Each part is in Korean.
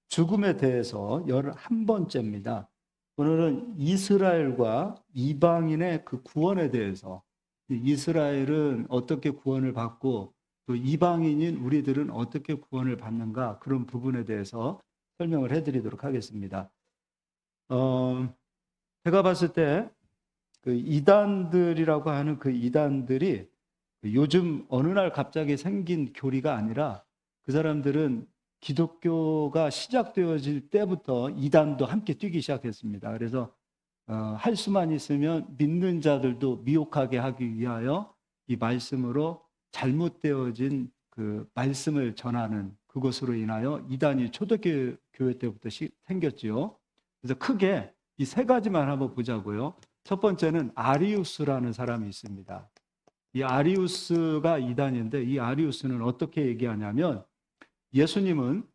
죽음에 대해서 11번째입니다. 오늘은 이스라엘과 이방인의 그 구원에 대해서, 이스라엘은 어떻게 구원을 받고 또 이방인인 우리들은 어떻게 구원을 받는가, 그런 부분에 대해서 설명을 해드리도록 하겠습니다. 제가 봤을 때 그 이단들이라고 하는 그 이단들이 요즘 어느 날 갑자기 생긴 교리가 아니라, 그 사람들은 기독교가 시작되어질 때부터 이단도 함께 뛰기 시작했습니다. 그래서 할 수만 있으면 믿는 자들도 미혹하게 하기 위하여 이 말씀으로 잘못되어진 그 말씀을 전하는, 그것으로 인하여 이단이 초대교회 때부터 생겼지요. 그래서 크게 이 세 가지만 한번 보자고요. 첫 번째는 아리우스라는 사람이 있습니다. 이 아리우스가 이단인데, 이 아리우스는 어떻게 얘기하냐면, 예수님은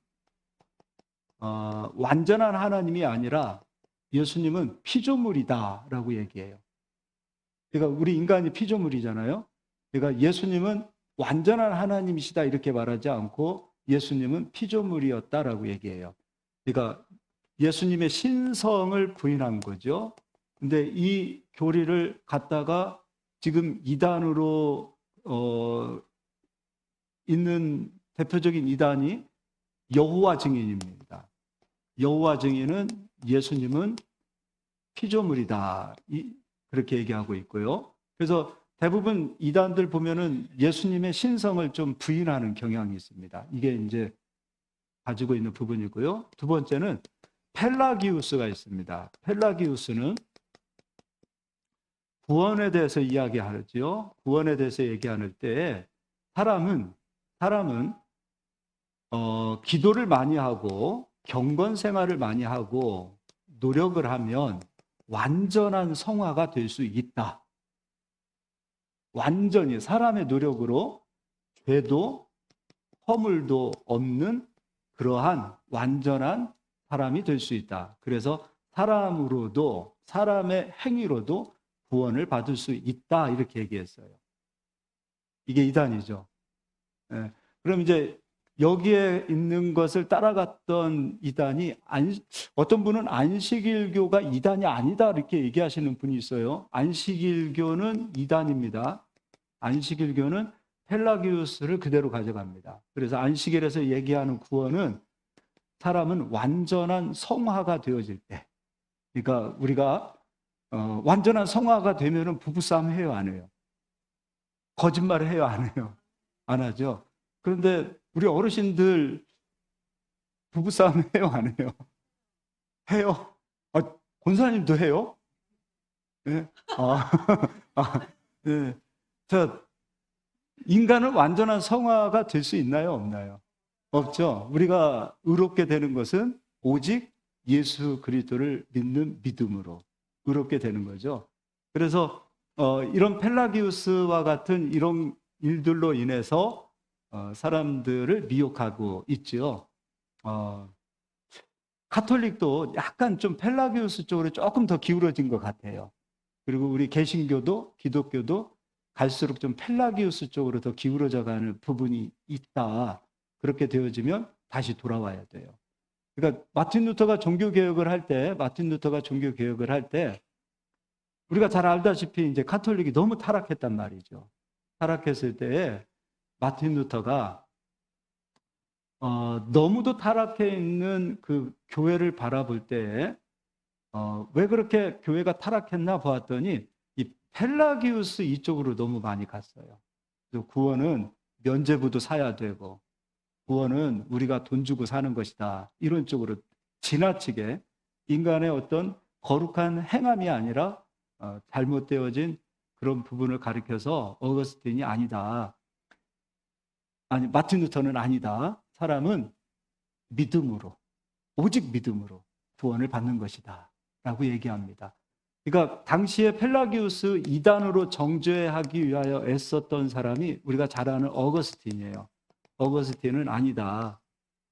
완전한 하나님이 아니라 예수님은 피조물이다라고 얘기해요. 그러니까 우리 인간이 피조물이잖아요. 그러니까 예수님은 완전한 하나님이시다 이렇게 말하지 않고 예수님은 피조물이었다라고 얘기해요. 그러니까 예수님의 신성을 부인한 거죠. 근데 이 교리를 갖다가 지금 이단으로 있는 대표적인 이단이 여호와 증인입니다. 여호와 증인은 예수님은 피조물이다, 그렇게 얘기하고 있고요. 그래서 대부분 이단들 보면은 예수님의 신성을 좀 부인하는 경향이 있습니다. 이게 이제 가지고 있는 부분이고요. 두 번째는 펠라기우스가 있습니다. 펠라기우스는 구원에 대해서 이야기하죠. 구원에 대해서 얘기할 때 사람은 기도를 많이 하고 경건 생활을 많이 하고 노력을 하면 완전한 성화가 될 수 있다. 완전히 사람의 노력으로 죄도 허물도 없는 그러한 완전한 사람이 될 수 있다. 그래서 사람으로도, 사람의 행위로도 구원을 받을 수 있다, 이렇게 얘기했어요. 이게 이단이죠. 예. 그럼 이제 여기에 있는 것을 따라갔던 이단이, 어떤 분은 안식일교가 이단이 아니다 이렇게 얘기하시는 분이 있어요. 안식일교는 이단입니다. 안식일교는 펠라기우스를 그대로 가져갑니다. 그래서 안식일에서 얘기하는 구원은 사람은 완전한 성화가 되어질 때, 그러니까 우리가 완전한 성화가 되면은 부부싸움 해요, 안 해요? 거짓말을 해요, 안 해요? 안 하죠. 그런데 우리 어르신들 부부싸움 해요, 안 해요? 해요. 권사님도 해요? 네. 네. 자, 인간은 완전한 성화가 될 수 있나요, 없나요? 없죠. 우리가 의롭게 되는 것은 오직 예수 그리스도를 믿는 믿음으로 의롭게 되는 거죠. 그래서 이런 펠라기우스와 같은 이런 일들로 인해서 사람들을 미혹하고 있죠. 카톨릭도 약간 좀 펠라기우스 쪽으로 조금 더 기울어진 것 같아요. 그리고 우리 개신교도 기독교도 갈수록 좀 펠라기우스 쪽으로 더 기울어져 가는 부분이 있다. 그렇게 되어지면 다시 돌아와야 돼요. 그러니까 마틴 루터가 종교 개혁을 할 때 우리가 잘 알다시피 이제 카톨릭이 너무 타락했단 말이죠. 타락했을 때에 마틴 루터가 너무도 타락해 있는 그 교회를 바라볼 때에 왜 그렇게 교회가 타락했나 보았더니 이 펠라기우스 이쪽으로 너무 많이 갔어요. 그래서 구원은 면죄부도 사야 되고 구원은 우리가 돈 주고 사는 것이다, 이런 쪽으로 지나치게 인간의 어떤 거룩한 행함이 아니라 잘못되어진 그런 부분을 가리켜서 어거스틴이 아니다, 아니 마틴 루터는 아니다, 사람은 믿음으로, 오직 믿음으로 구원을 받는 것이다 라고 얘기합니다. 그러니까 당시에 펠라기우스 이단으로 정죄하기 위하여 애썼던 사람이 우리가 잘 아는 어거스틴이에요. 어거스틴은 아니다,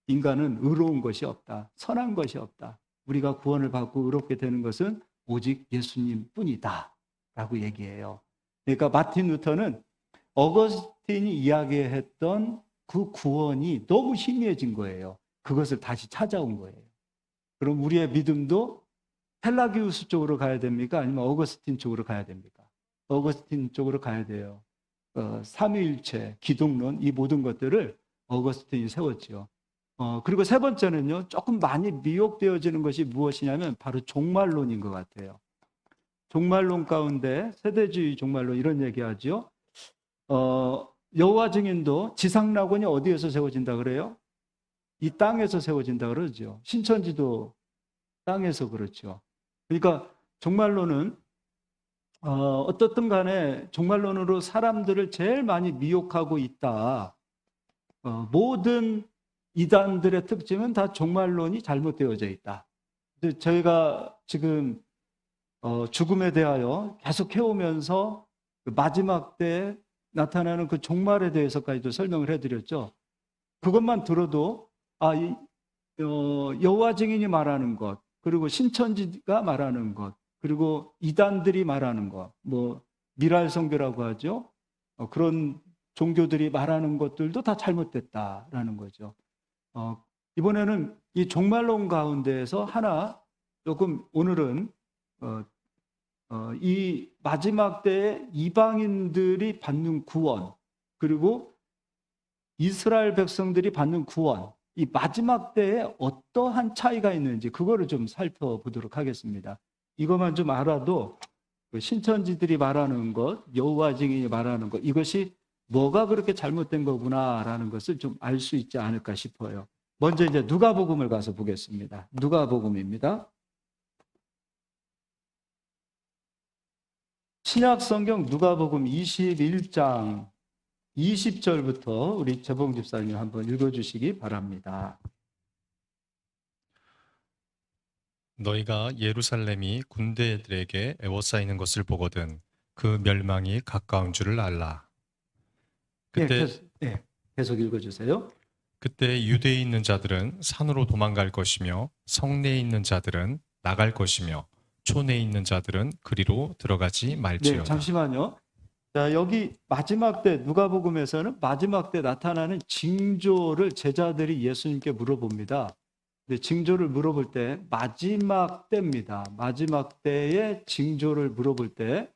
인간은 의로운 것이 없다, 선한 것이 없다, 우리가 구원을 받고 의롭게 되는 것은 오직 예수님 뿐이다 라고 얘기해요. 그러니까 마틴 루터는 어거스틴이 이야기했던 그 구원이 너무 희미해진 거예요. 그것을 다시 찾아온 거예요. 그럼 우리의 믿음도 펠라기우스 쪽으로 가야 됩니까? 아니면 어거스틴 쪽으로 가야 됩니까? 어거스틴 쪽으로 가야 돼요. 삼위일체, 기독론, 이 모든 것들을 어거스틴이 세웠지요. 그리고 세 번째는요, 조금 많이 미혹되어지는 것이 무엇이냐면 바로 종말론인 것 같아요. 종말론 가운데 세대주의 종말론 이런 얘기하죠. 여호와 증인도 지상낙원이 어디에서 세워진다 그래요? 이 땅에서 세워진다 그러죠. 신천지도 땅에서 그렇죠. 그러니까 종말론은 어떻든 간에 종말론으로 사람들을 제일 많이 미혹하고 있다. 모든 이단들의 특징은 다 종말론이 잘못되어져 있다. 저희가 지금 죽음에 대하여 계속 해오면서 그 마지막 때 나타나는 그 종말에 대해서까지도 설명을 해드렸죠. 그것만 들어도 여호와 증인이 말하는 것, 그리고 신천지가 말하는 것, 그리고 이단들이 말하는 것, 뭐 미랄 성교라고 하죠. 그런 종교들이 말하는 것들도 다 잘못됐다라는 거죠. 이번에는 이 종말론 가운데에서 하나 조금 오늘은 이 마지막 때에 이방인들이 받는 구원, 그리고 이스라엘 백성들이 받는 구원, 이 마지막 때에 어떠한 차이가 있는지 그거를 좀 살펴보도록 하겠습니다. 이것만 좀 알아도 신천지들이 말하는 것, 여호와 증인이 말하는 것, 이것이 뭐가 그렇게 잘못된 거구나라는 것을 좀 알 수 있지 않을까 싶어요. 먼저 이제 누가복음을 가서 보겠습니다. 누가복음입니다. 신약 성경 누가복음 21장 20절부터 우리 재봉 집사님 한번 읽어주시기 바랍니다. 너희가 예루살렘이 군대들에게 에워싸이는 것을 보거든 그 멸망이 가까운 줄을 알라. 그때 계속 읽어주세요. 그때 유대에 있는 자들은 산으로 도망갈 것이며 성내에 있는 자들은 나갈 것이며 촌에 있는 자들은 그리로 들어가지 말지어다. 네, 잠시만요. 자, 여기 마지막 때 누가복음에서는 마지막 때 나타나는 징조를 제자들이 예수님께 물어봅니다. 근데 징조를 물어볼 때 마지막 때입니다. 마지막 때의 징조를 물어볼 때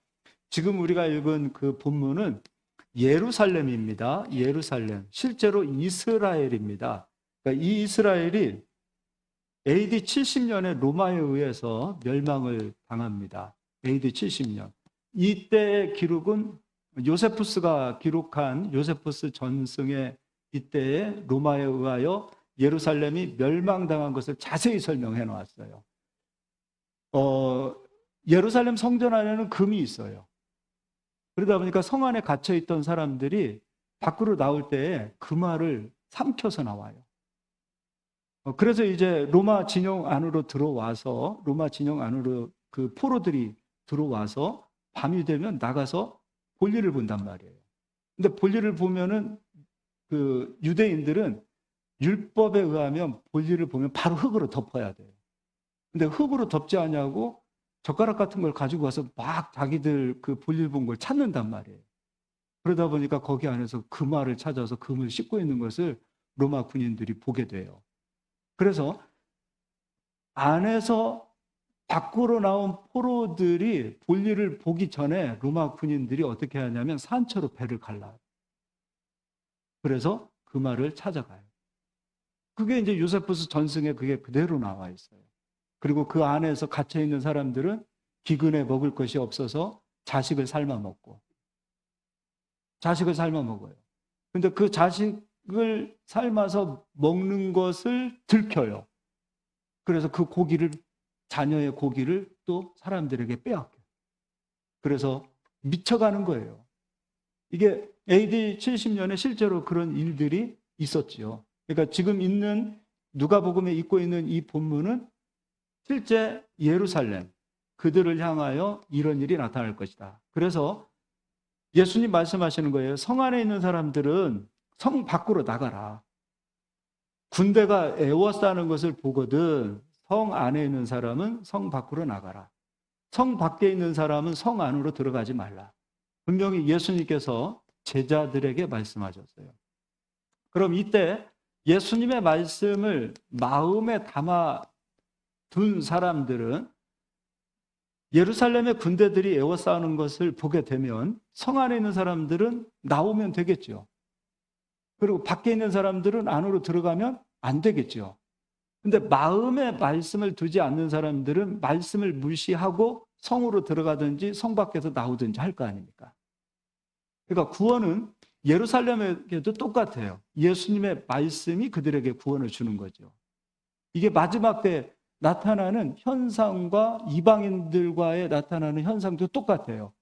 지금 우리가 읽은 그 본문은 예루살렘입니다. 예루살렘. 실제로 이스라엘입니다. 그러니까 이 이스라엘이 AD 70년에 로마에 의해서 멸망을 당합니다. AD 70년. 이때의 기록은 요세푸스가 기록한 요세푸스 전승의 이때에 로마에 의하여 예루살렘이 멸망당한 것을 자세히 설명해 놓았어요. 예루살렘 성전 안에는 금이 있어요. 그러다 보니까 성 안에 갇혀 있던 사람들이 밖으로 나올 때에 금알을 삼켜서 나와요. 그래서 이제 로마 진영 안으로 들어와서 그 포로들이 들어와서 밤이 되면 나가서 볼일을 본단 말이에요. 근데 볼일을 보면은 그 유대인들은 율법에 의하면 볼일을 보면 바로 흙으로 덮어야 돼요. 근데 흙으로 덮지 않냐고 젓가락 같은 걸 가지고 와서 막 자기들 그 볼일 본 걸 찾는단 말이에요. 그러다 보니까 거기 안에서 금알을 찾아서 금을 씻고 있는 것을 로마 군인들이 보게 돼요. 그래서 안에서 밖으로 나온 포로들이 볼일을 보기 전에 로마 군인들이 어떻게 하냐면 산채로 배를 갈라요. 그래서 금알을 찾아가요. 그게 이제 요세푸스 전승에 그게 그대로 나와 있어요. 그리고 그 안에서 갇혀 있는 사람들은 기근에 먹을 것이 없어서 자식을 삶아 먹어요. 근데 그 자식을 삶아서 먹는 것을 들켜요. 그래서 그 고기를, 자녀의 고기를 또 사람들에게 빼앗겨요. 그래서 미쳐가는 거예요. 이게 AD 70년에 실제로 그런 일들이 있었지요. 그러니까 지금 있는 누가복음에 있고 있는 이 본문은 실제 예루살렘, 그들을 향하여 이런 일이 나타날 것이다. 그래서 예수님 말씀하시는 거예요. 성 안에 있는 사람들은 성 밖으로 나가라. 군대가 에워싸는 것을 보거든 성 안에 있는 사람은 성 밖으로 나가라. 성 밖에 있는 사람은 성 안으로 들어가지 말라. 분명히 예수님께서 제자들에게 말씀하셨어요. 그럼 이때 예수님의 말씀을 마음에 담아 둔 사람들은 예루살렘의 군대들이 에워싸우는 것을 보게 되면 성 안에 있는 사람들은 나오면 되겠죠. 그리고 밖에 있는 사람들은 안으로 들어가면 안 되겠죠. 근데 마음에 말씀을 두지 않는 사람들은 말씀을 무시하고 성으로 들어가든지 성 밖에서 나오든지 할 거 아닙니까? 그러니까 구원은 예루살렘에게도 똑같아요. 예수님의 말씀이 그들에게 구원을 주는 거죠. 이게 마지막 때 나타나는 현상과 이방인들과의 나타나는 현상도 똑같아요.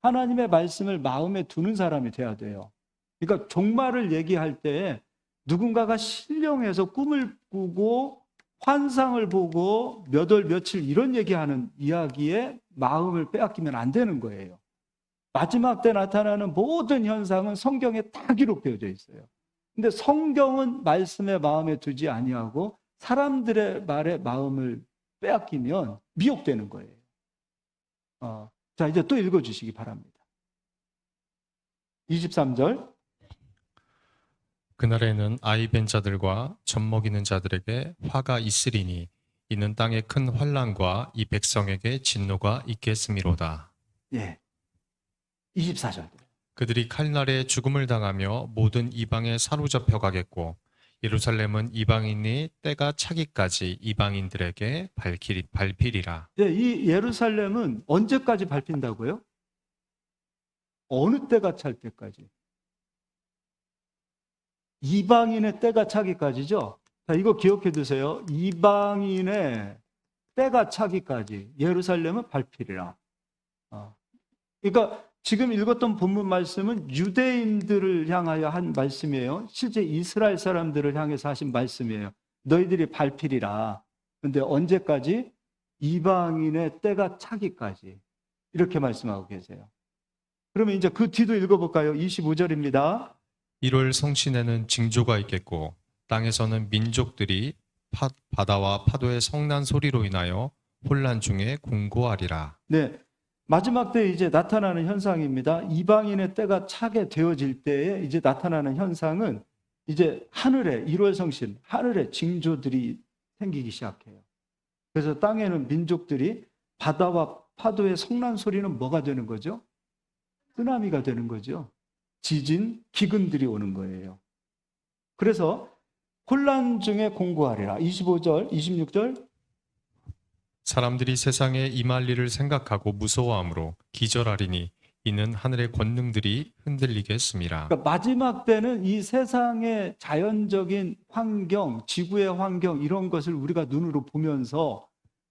하나님의 말씀을 마음에 두는 사람이 돼야 돼요. 그러니까 종말을 얘기할 때 누군가가 신령해서 꿈을 꾸고 환상을 보고 몇 월 며칠 이런 얘기하는 이야기에 마음을 빼앗기면 안 되는 거예요. 마지막 때 나타나는 모든 현상은 성경에 다 기록되어져 있어요. 근데 성경은 말씀에 마음에 두지 아니하고 사람들의 말에 마음을 빼앗기면 미혹되는 거예요. 자, 이제 또 읽어주시기 바랍니다. 23절. 그날에는 아이 벤 자들과 젖 먹이는 자들에게 화가 있으리니 이는 땅에 큰 환난과 이 백성에게 진노가 있겠음이로다. 예. 24절. 그들이 칼날에 죽음을 당하며 모든 이방에 사로잡혀 가겠고 예루살렘은 이방인이 때가 차기까지 이방인들에게 밟히리라. 예, 이 예루살렘은 언제까지 밟힌다고요? 어느 때가 찰 때까지? 이방인의 때가 차기까지죠? 자, 이거 기억해 두세요. 이방인의 때가 차기까지 예루살렘은 밟히리라. 그러니까 지금 읽었던 본문 말씀은 유대인들을 향하여 한 말씀이에요. 실제 이스라엘 사람들을 향해서 하신 말씀이에요. 너희들이 밟히리라. 그런데 언제까지? 이방인의 때가 차기까지. 이렇게 말씀하고 계세요. 그러면 이제 그 뒤도 읽어볼까요? 25절입니다. 1월 성신에는 징조가 있겠고 땅에서는 민족들이 바다와 파도의 성난 소리로 인하여 혼란 중에 공고하리라. 네. 마지막 때 이제 나타나는 현상입니다. 이방인의 때가 차게 되어질 때에 이제 나타나는 현상은 이제 하늘에 1월 성신, 하늘에 징조들이 생기기 시작해요. 그래서 땅에는 민족들이 바다와 파도의 성난 소리는 뭐가 되는 거죠? 쓰나미가 되는 거죠. 지진, 기근들이 오는 거예요. 그래서 혼란 중에 공고하리라. 25절, 26절. 사람들이 세상에 임할 일을 생각하고 무서워함으로 기절하리니 이는 하늘의 권능들이 흔들리겠습니다. 그러니까 마지막 때는 이 세상의 자연적인 환경, 지구의 환경 이런 것을 우리가 눈으로 보면서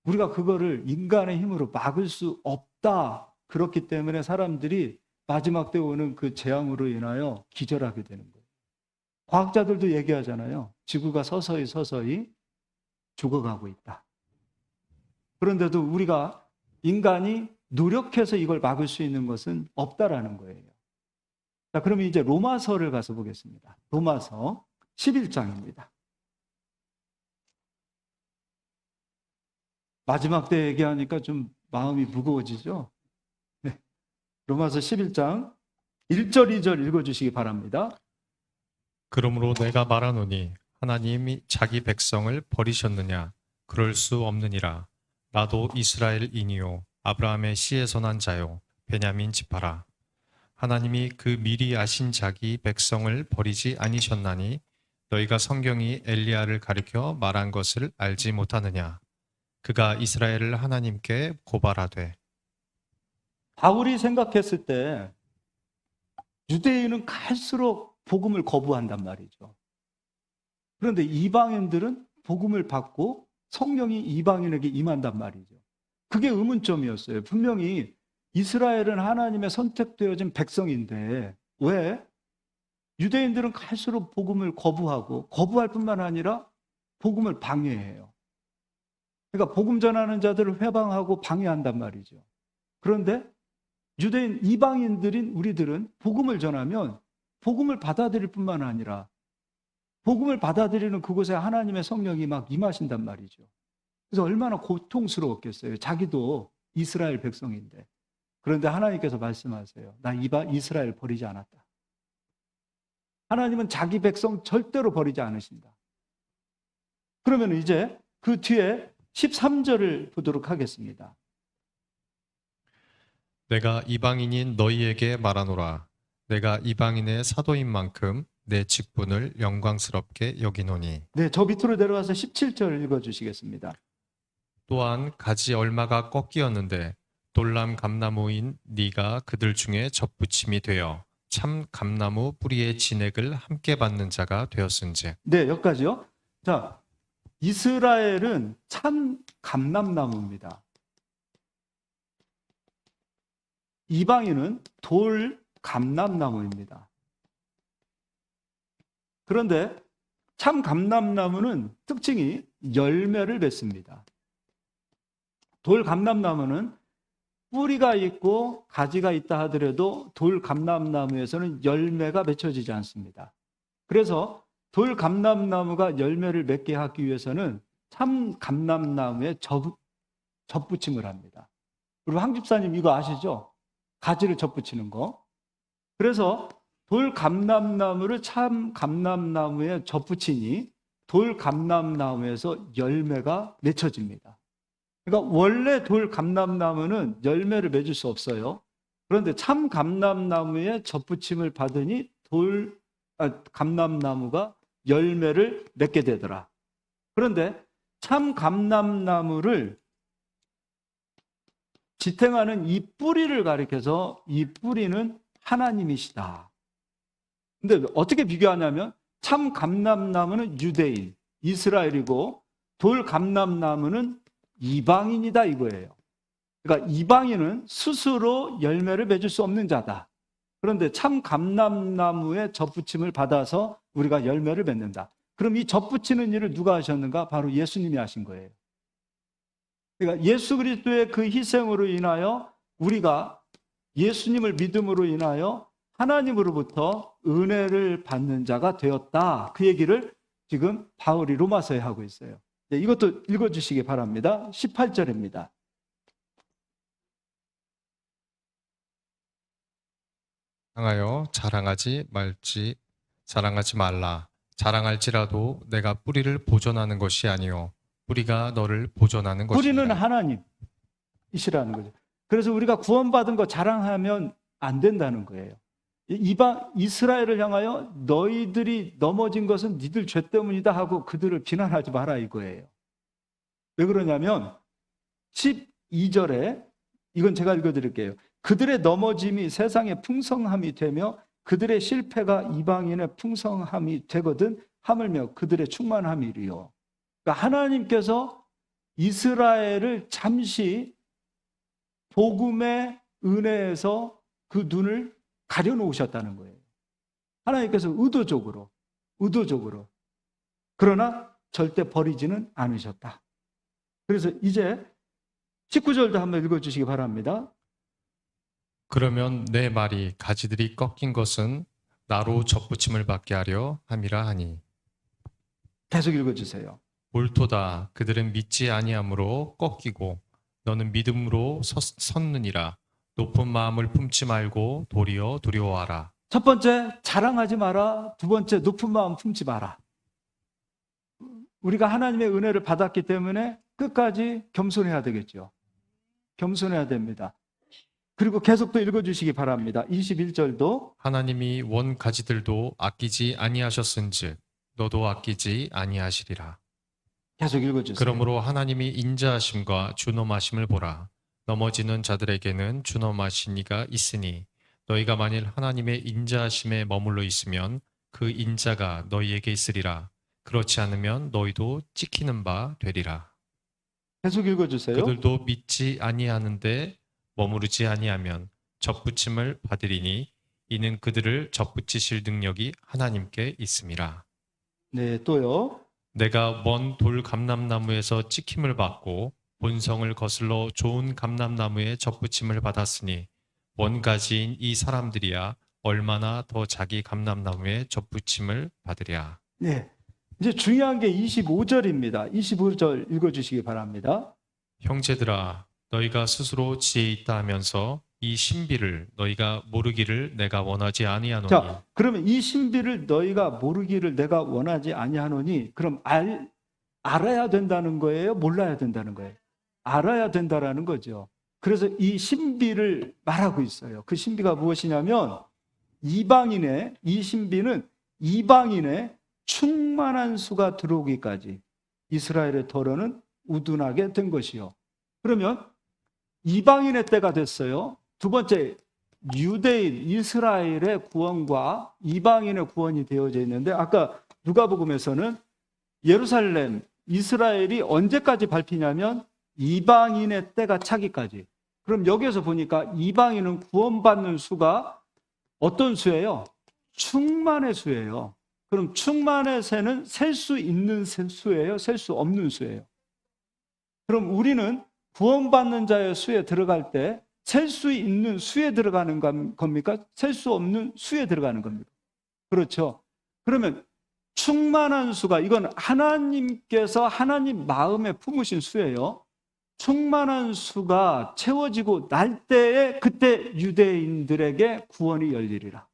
우리가 그거를 인간의 힘으로 막을 수 없다. 그렇기 때문에 사람들이 마지막 때 오는 그 재앙으로 인하여 기절하게 되는 거예요. 과학자들도 얘기하잖아요. 지구가 서서히 죽어가고 있다. 그런데도 우리가 인간이 노력해서 이걸 막을 수 있는 것은 없다라는 거예요. 자, 그러면 이제 로마서를 가서 보겠습니다. 로마서 11장입니다. 마지막 때 얘기하니까 좀 마음이 무거워지죠? 네. 로마서 11장 1절, 2절 읽어주시기 바랍니다. 그러므로 내가 말하노니 하나님이 자기 백성을 버리셨느냐? 그럴 수 없느니라. 나도 이스라엘인이요 아브라함의 씨에서 난 자요 베냐민 지파라. 하나님이 그 미리 아신 자기 백성을 버리지 아니셨나니 너희가 성경이 엘리야를 가리켜 말한 것을 알지 못하느냐? 그가 이스라엘을 하나님께 고발하되. 바울이 생각했을 때 유대인은 갈수록 복음을 거부한단 말이죠. 그런데 이방인들은 복음을 받고 성령이 이방인에게 임한단 말이죠. 그게 의문점이었어요. 분명히 이스라엘은 하나님의 선택되어진 백성인데 왜 유대인들은 갈수록 복음을 거부하고 거부할 뿐만 아니라 복음을 방해해요. 그러니까 복음 전하는 자들을 회방하고 방해한단 말이죠. 그런데 유대인 이방인들인 우리들은 복음을 전하면 복음을 받아들일 뿐만 아니라 복음을 받아들이는 그곳에 하나님의 성령이 막 임하신단 말이죠. 그래서 얼마나 고통스러웠겠어요. 자기도 이스라엘 백성인데. 그런데 하나님께서 말씀하세요. 나 이스라엘 버리지 않았다. 하나님은 자기 백성 절대로 버리지 않으신다. 그러면 이제 그 뒤에 13절을 보도록 하겠습니다. 내가 이방인인 너희에게 말하노라. 내가 이방인의 사도인 만큼 내 직분을 영광스럽게 여기노니. 네, 저 밑으로 내려가서 17절 읽어주시겠습니다. 또한 가지 얼마가 꺾이었는데 돌람 감나무인 네가 그들 중에 접붙임이 되어 참 감나무 뿌리의 진액을 함께 받는 자가 되었은즉. 네, 여기까지요. 자, 이스라엘은 참 감람나무입니다. 이방인은 돌 감람나무입니다. 그런데 참 감람나무는 특징이 열매를 맺습니다. 돌 감람나무는 뿌리가 있고 가지가 있다 하더라도 돌 감람나무에서는 열매가 맺혀지지 않습니다. 그래서 돌 감람나무가 열매를 맺게 하기 위해서는 참 감람나무에 접붙임을 합니다. 그리고 황 집사님 이거 아시죠? 가지를 접붙이는 거. 그래서 돌 감람나무를 참 감람나무에 접붙이니 돌 감람나무에서 열매가 맺혀집니다. 그러니까 원래 돌 감람나무는 열매를 맺을 수 없어요. 그런데 참 감람나무에 접붙임을 받으니 감람나무가 열매를 맺게 되더라. 그런데 참 감람나무를 지탱하는 이 뿌리를 가리켜서 이 뿌리는 하나님이시다. 근데 어떻게 비교하냐면 참 감람나무는 유대인, 이스라엘이고 돌 감람나무는 이방인이다 이거예요. 그러니까 이방인은 스스로 열매를 맺을 수 없는 자다. 그런데 참 감람나무의 접붙임을 받아서 우리가 열매를 맺는다. 그럼 이 접붙이는 일을 누가 하셨는가? 바로 예수님이 하신 거예요. 그러니까 예수 그리스도의 그 희생으로 인하여 우리가 예수님을 믿음으로 인하여 하나님으로부터 은혜를 받는 자가 되었다. 그 얘기를 지금 바울이 로마서에 하고 있어요. 이것도 읽어주시기 바랍니다. 18절입니다. 향하여 자랑하지 말라. 자랑할지라도 내가 뿌리를 보존하는 것이 아니요 뿌리가 너를 보존하는 것이니라. 뿌리는 하나님이시라는 거죠. 그래서 우리가 구원받은 거 자랑하면 안 된다는 거예요. 이스라엘을 향하여 너희들이 넘어진 것은 니들 죄 때문이다 하고 그들을 비난하지 마라 이거예요. 왜 그러냐면 12절에 이건 제가 읽어드릴게요. 그들의 넘어짐이 세상의 풍성함이 되며 그들의 실패가 이방인의 풍성함이 되거든 하물며 그들의 충만함이리요. 그러니까 하나님께서 이스라엘을 잠시 복음의 은혜에서 그 눈을 가려놓으셨다는 거예요. 하나님께서 의도적으로. 그러나 절대 버리지는 않으셨다. 그래서 이제 19절도 한번 읽어주시기 바랍니다. 그러면 내 말이 가지들이 꺾인 것은 나로 접붙임을 받게 하려 함이라 하니. 계속 읽어주세요. 옳도다. 그들은 믿지 아니함으로 꺾이고 너는 믿음으로 섰느니라. 높은 마음을 품지 말고 도리어 두려워하라. 첫 번째, 자랑하지 마라. 두 번째, 높은 마음 품지 마라. 우리가 하나님의 은혜를 받았기 때문에 끝까지 겸손해야 되겠죠. 겸손해야 됩니다. 그리고 계속 또 읽어주시기 바랍니다. 21절도 하나님이 원 가지들도 아끼지 아니하셨은즉 너도 아끼지 아니하시리라. 계속 읽어주세요. 그러므로 하나님이 인자하심과 준엄하심을 보라. 넘어지는 자들에게는 준엄하신 이가 있으니 너희가 만일 하나님의 인자하심에 머물러 있으면 그 인자가 너희에게 있으리라. 그렇지 않으면 너희도 찍히는 바 되리라. 계속 읽어주세요. 그들도 믿지 아니하는데 머무르지 아니하면 접붙임을 받으리니 이는 그들을 접붙이실 능력이 하나님께 있음이라. 네, 또요. 내가 먼 돌 감람나무에서 찍힘을 받고 본성을 거슬러 좋은 감람나무에 접붙임을 받았으니 원가지인 이 사람들이야 얼마나 더 자기 감람나무에 접붙임을 받으랴. 네. 이제 중요한 게 25절입니다. 25절 읽어주시기 바랍니다. 형제들아 너희가 스스로 지혜 있다 하면서 이 신비를 너희가 모르기를 내가 원하지 아니하노니. 자, 그러면 이 신비를 너희가 모르기를 내가 원하지 아니하노니 그럼 알아야 된다는 거예요? 몰라야 된다는 거예요? 알아야 된다라는 거죠. 그래서 이 신비를 말하고 있어요. 그 신비가 무엇이냐면 이 신비는 이방인의 충만한 수가 들어오기까지 이스라엘의 더러는 우둔하게 된 것이요. 그러면 이방인의 때가 됐어요. 두 번째, 유대인 이스라엘의 구원과 이방인의 구원이 되어져 있는데 아까 누가복음에서는 예루살렘 이스라엘이 언제까지 밟히냐면 이방인의 때가 차기까지. 그럼 여기에서 보니까 이방인은 구원받는 수가 어떤 수예요? 충만의 수예요. 그럼 충만의 세는 셀 수 있는 수예요? 셀 수 없는 수예요? 그럼 우리는 구원받는 자의 수에 들어갈 때 셀 수 있는 수에 들어가는 겁니까? 셀 수 없는 수에 들어가는 겁니까? 그렇죠. 그러면 충만한 수가 이건 하나님께서 하나님 마음에 품으신 수예요. 충만한 수가 채워지고 날 때에 그때 유대인들에게 구원이 열리리라.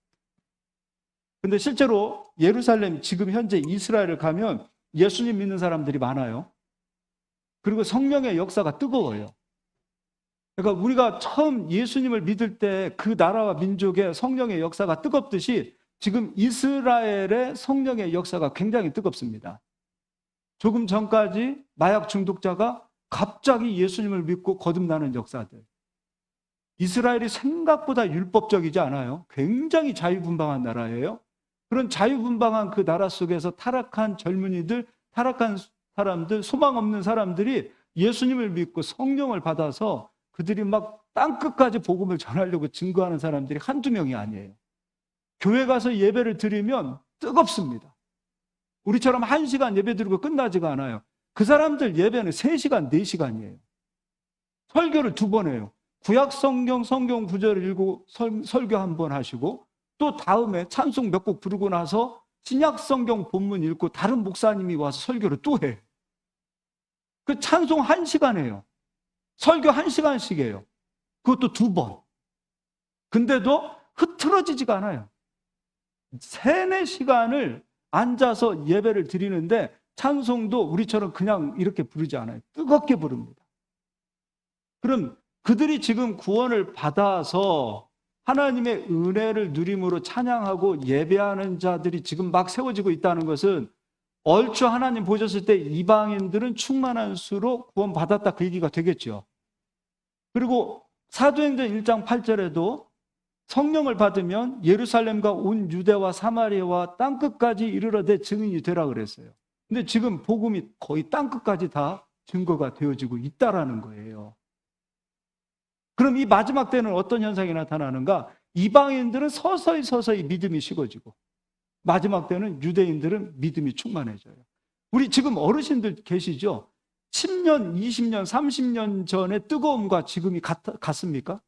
근데 실제로 예루살렘 지금 현재 이스라엘을 가면 예수님 믿는 사람들이 많아요. 그리고 성령의 역사가 뜨거워요. 그러니까 우리가 처음 예수님을 믿을 때 그 나라와 민족의 성령의 역사가 뜨겁듯이 지금 이스라엘의 성령의 역사가 굉장히 뜨겁습니다. 조금 전까지 마약 중독자가 갑자기 예수님을 믿고 거듭나는 역사들. 이스라엘이 생각보다 율법적이지 않아요. 굉장히 자유분방한 나라예요. 그런 자유분방한 그 나라 속에서 타락한 젊은이들, 타락한 사람들, 소망 없는 사람들이 예수님을 믿고 성령을 받아서 그들이 막 땅끝까지 복음을 전하려고 증거하는 사람들이 한두 명이 아니에요. 교회 가서 예배를 드리면 뜨겁습니다. 우리처럼 1시간 예배 드리고 끝나지가 않아요. 그 사람들 예배는 3시간, 4시간이에요. 설교를 2번 해요. 구약 성경 구절을 읽고 설교 1번 하시고 또 다음에 찬송 몇 곡 부르고 나서 신약 성경 본문 읽고 다른 목사님이 와서 설교를 또 해. 그 찬송 1시간 해요. 설교 1시간씩 해요. 그것도 2번. 근데도 흐트러지지가 않아요. 3, 4시간을 앉아서 예배를 드리는데 찬송도 우리처럼 그냥 이렇게 부르지 않아요. 뜨겁게 부릅니다. 그럼 그들이 지금 구원을 받아서 하나님의 은혜를 누림으로 찬양하고 예배하는 자들이 지금 막 세워지고 있다는 것은 얼추 하나님 보셨을 때 이방인들은 충만한 수로 구원받았다 그 얘기가 되겠죠. 그리고 사도행전 1장 8절에도 성령을 받으면 예루살렘과 온 유대와 사마리아와 땅끝까지 이르러 내 증인이 되라 그랬어요. 근데 지금 복음이 거의 땅끝까지 다 증거가 되어지고 있다라는 거예요. 그럼 이 마지막 때는 어떤 현상이 나타나는가? 이방인들은 서서히 믿음이 식어지고 마지막 때는 유대인들은 믿음이 충만해져요. 우리 지금 어르신들 계시죠? 10년, 20년, 30년 전의 뜨거움과 지금이 같습니까?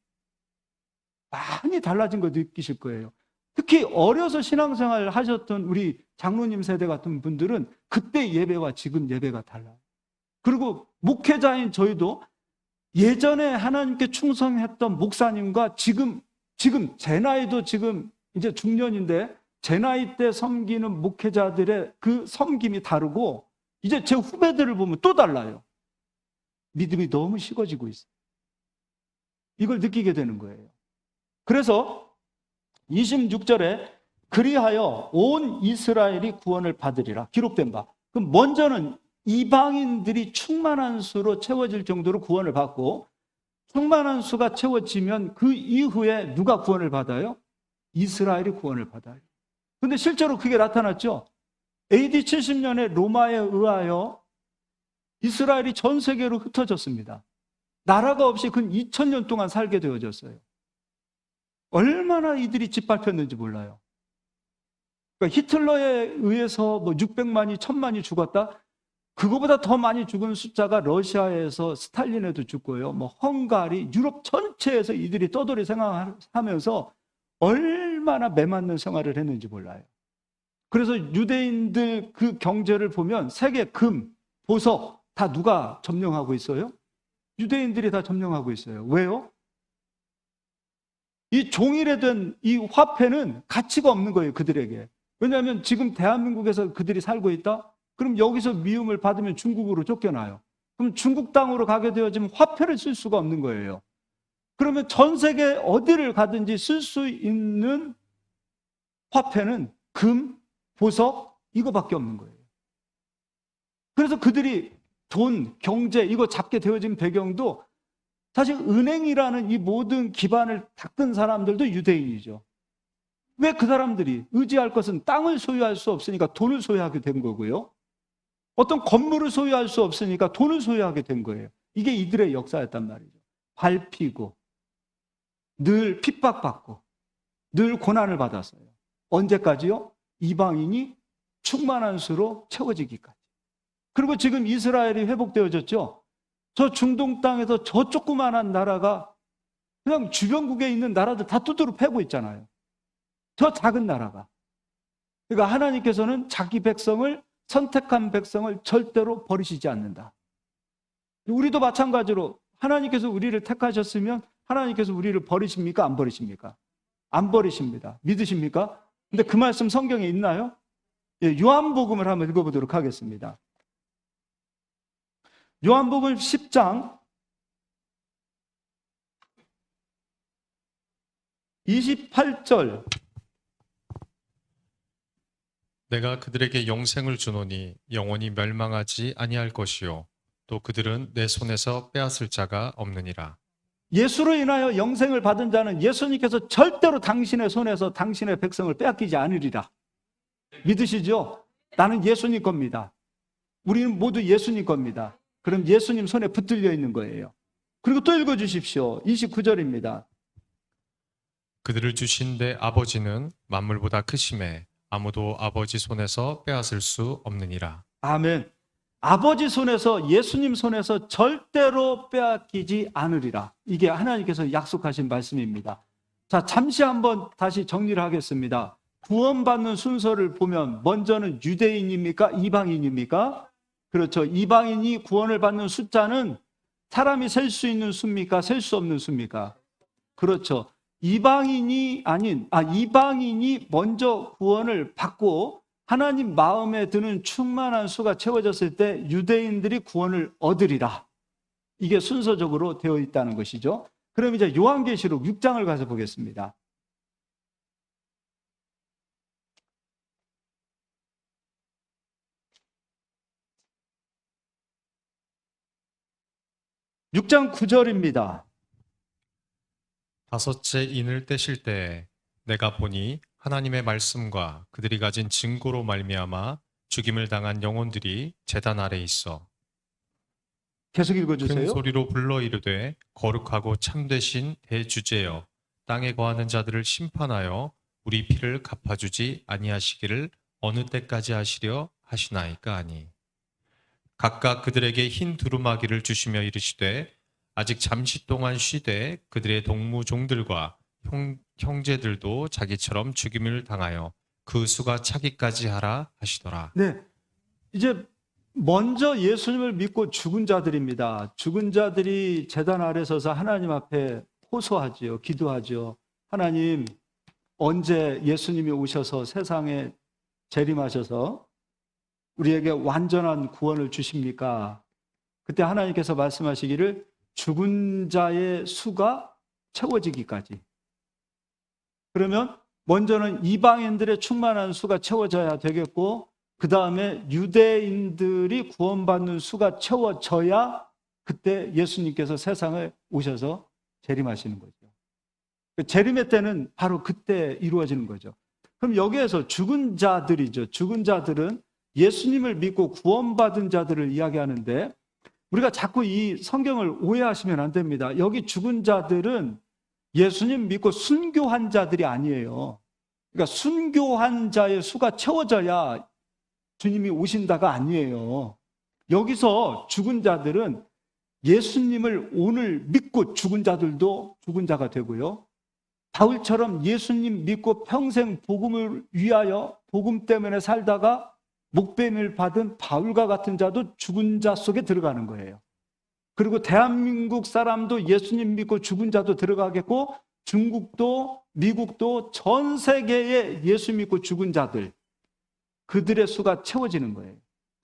많이 달라진 거 느끼실 거예요. 특히 어려서 신앙생활을 하셨던 우리 장로님 세대 같은 분들은 그때 예배와 지금 예배가 달라요. 그리고 목회자인 저희도 예전에 하나님께 충성했던 목사님과 지금 제 나이도 지금 이제 중년인데 제 나이 때 섬기는 목회자들의 그 섬김이 다르고 이제 제 후배들을 보면 또 달라요. 믿음이 너무 식어지고 있어요. 이걸 느끼게 되는 거예요. 그래서 26절에 그리하여 온 이스라엘이 구원을 받으리라 기록된 바. 그럼 먼저는 이방인들이 충만한 수로 채워질 정도로 구원을 받고 충만한 수가 채워지면 그 이후에 누가 구원을 받아요? 이스라엘이 구원을 받아요. 근데 실제로 그게 나타났죠. AD 70년에 로마에 의하여 이스라엘이 전 세계로 흩어졌습니다. 나라가 없이 근 2000년 동안 살게 되어졌어요. 얼마나 이들이 짓밟혔는지 몰라요. 그러니까 히틀러에 의해서 뭐 600만이, 1000만이 죽었다? 그거보다 더 많이 죽은 숫자가 러시아에서 스탈린에도 죽고요. 뭐 헝가리, 유럽 전체에서 이들이 떠돌이 생활하면서 얼마나 매맞는 생활을 했는지 몰라요. 그래서 유대인들 그 경제를 보면 세계 금, 보석 다 누가 점령하고 있어요? 유대인들이 다 점령하고 있어요. 왜요? 이 종이래된 이 화폐는 가치가 없는 거예요, 그들에게. 왜냐하면 지금 대한민국에서 그들이 살고 있다? 그럼 여기서 미움을 받으면 중국으로 쫓겨나요. 그럼 중국 땅으로 가게 되어지면 화폐를 쓸 수가 없는 거예요. 그러면 전 세계 어디를 가든지 쓸 수 있는 화폐는 금, 보석 이거밖에 없는 거예요. 그래서 그들이 돈, 경제 이거 잡게 되어진 배경도 사실 은행이라는 이 모든 기반을 닦은 사람들도 유대인이죠. 왜 그 사람들이 의지할 것은 땅을 소유할 수 없으니까 돈을 소유하게 된 거고요. 어떤 건물을 소유할 수 없으니까 돈을 소유하게 된 거예요. 이게 이들의 역사였단 말이죠. 밟히고 늘 핍박받고 늘 고난을 받았어요. 언제까지요? 이방인이 충만한 수로 채워지기까지. 그리고 지금 이스라엘이 회복되어졌죠. 저 중동 땅에서 저 조그만한 나라가 그냥 주변국에 있는 나라들 다 두드러 패고 있잖아요. 저 작은 나라가. 그러니까 하나님께서는 자기 백성을, 선택한 백성을 절대로 버리시지 않는다. 우리도 마찬가지로 하나님께서 우리를 택하셨으면 하나님께서 우리를 버리십니까? 안 버리십니까? 안 버리십니다. 믿으십니까? 근데 그 말씀 성경에 있나요? 예, 요한복음을 한번 읽어보도록 하겠습니다. 요한복음 10장 28절. 내가 그들에게 영생을 주노니 영원히 멸망하지 아니할 것이요 또 그들은 내 손에서 빼앗을 자가 없느니라. 예수로 인하여 영생을 받은 자는 예수님께서 절대로 당신의 손에서 당신의 백성을 빼앗기지 않으리라. 믿으시죠? 나는 예수님 겁니다. 우리는 모두 예수님 겁니다. 그럼 예수님 손에 붙들려 있는 거예요. 그리고 또 읽어주십시오. 29절입니다. 그들을 주신 내 아버지는 만물보다 크심에 아무도 아버지 손에서 빼앗을 수 없느니라. 아멘. 아버지 손에서, 예수님 손에서 절대로 빼앗기지 않으리라. 이게 하나님께서 약속하신 말씀입니다. 자, 잠시 한번 다시 정리를 하겠습니다. 구원받는 순서를 보면 먼저는 유대인입니까? 이방인입니까? 그렇죠. 이방인이 구원을 받는 숫자는 사람이 셀 수 있는 수입니까? 셀 수 없는 수입니까? 그렇죠. 이방인이 먼저 구원을 받고 하나님 마음에 드는 충만한 수가 채워졌을 때 유대인들이 구원을 얻으리라. 이게 순서적으로 되어 있다는 것이죠. 그럼 이제 요한계시록 6장을 가서 보겠습니다. 육 장 9절입니다. 다섯째 인을 떼실 때에 내가 보니 하나님의 말씀과 그들이 가진 증거로 말미암아 죽임을 당한 영혼들이 제단 아래 있어 계속 큰 읽어주세요. 소리로 불러 이르되 거룩하고 참되신 대주제여 땅에 거하는 자들을 심판하여 우리 피를 갚아주지 아니하시기를 어느 때까지 하시려 하시나이까 하니 각각 그들에게 흰 두루마기를 주시며 이르시되 아직 잠시 동안 쉬되 그들의 동무종들과 형제들도 자기처럼 죽임을 당하여 그 수가 차기까지 하라 하시더라. 네, 이제 먼저 예수님을 믿고 죽은 자들입니다. 죽은 자들이 제단 아래 서서 하나님 앞에 호소하지요. 기도하죠. 하나님, 언제 예수님이 오셔서 세상에 재림하셔서 우리에게 완전한 구원을 주십니까? 그때 하나님께서 말씀하시기를 죽은 자의 수가 채워지기까지. 그러면 먼저는 이방인들의 충만한 수가 채워져야 되겠고 그 다음에 유대인들이 구원받는 수가 채워져야 그때 예수님께서 세상에 오셔서 재림하시는 거죠. 재림의 때는 바로 그때 이루어지는 거죠. 그럼 여기에서 죽은 자들이죠. 죽은 자들은 예수님을 믿고 구원받은 자들을 이야기하는데 우리가 자꾸 이 성경을 오해하시면 안 됩니다. 여기 죽은 자들은 예수님 믿고 순교한 자들이 아니에요. 그러니까 순교한 자의 수가 채워져야 주님이 오신다가 아니에요. 여기서 죽은 자들은 예수님을 오늘 믿고 죽은 자들도 죽은 자가 되고요. 바울처럼 예수님 믿고 평생 복음을 위하여 복음 때문에 살다가 목배임을 받은 바울과 같은 자도 죽은 자 속에 들어가는 거예요. 그리고 대한민국 사람도 예수님 믿고 죽은 자도 들어가겠고 중국도 미국도 전 세계에 예수 믿고 죽은 자들 그들의 수가 채워지는 거예요.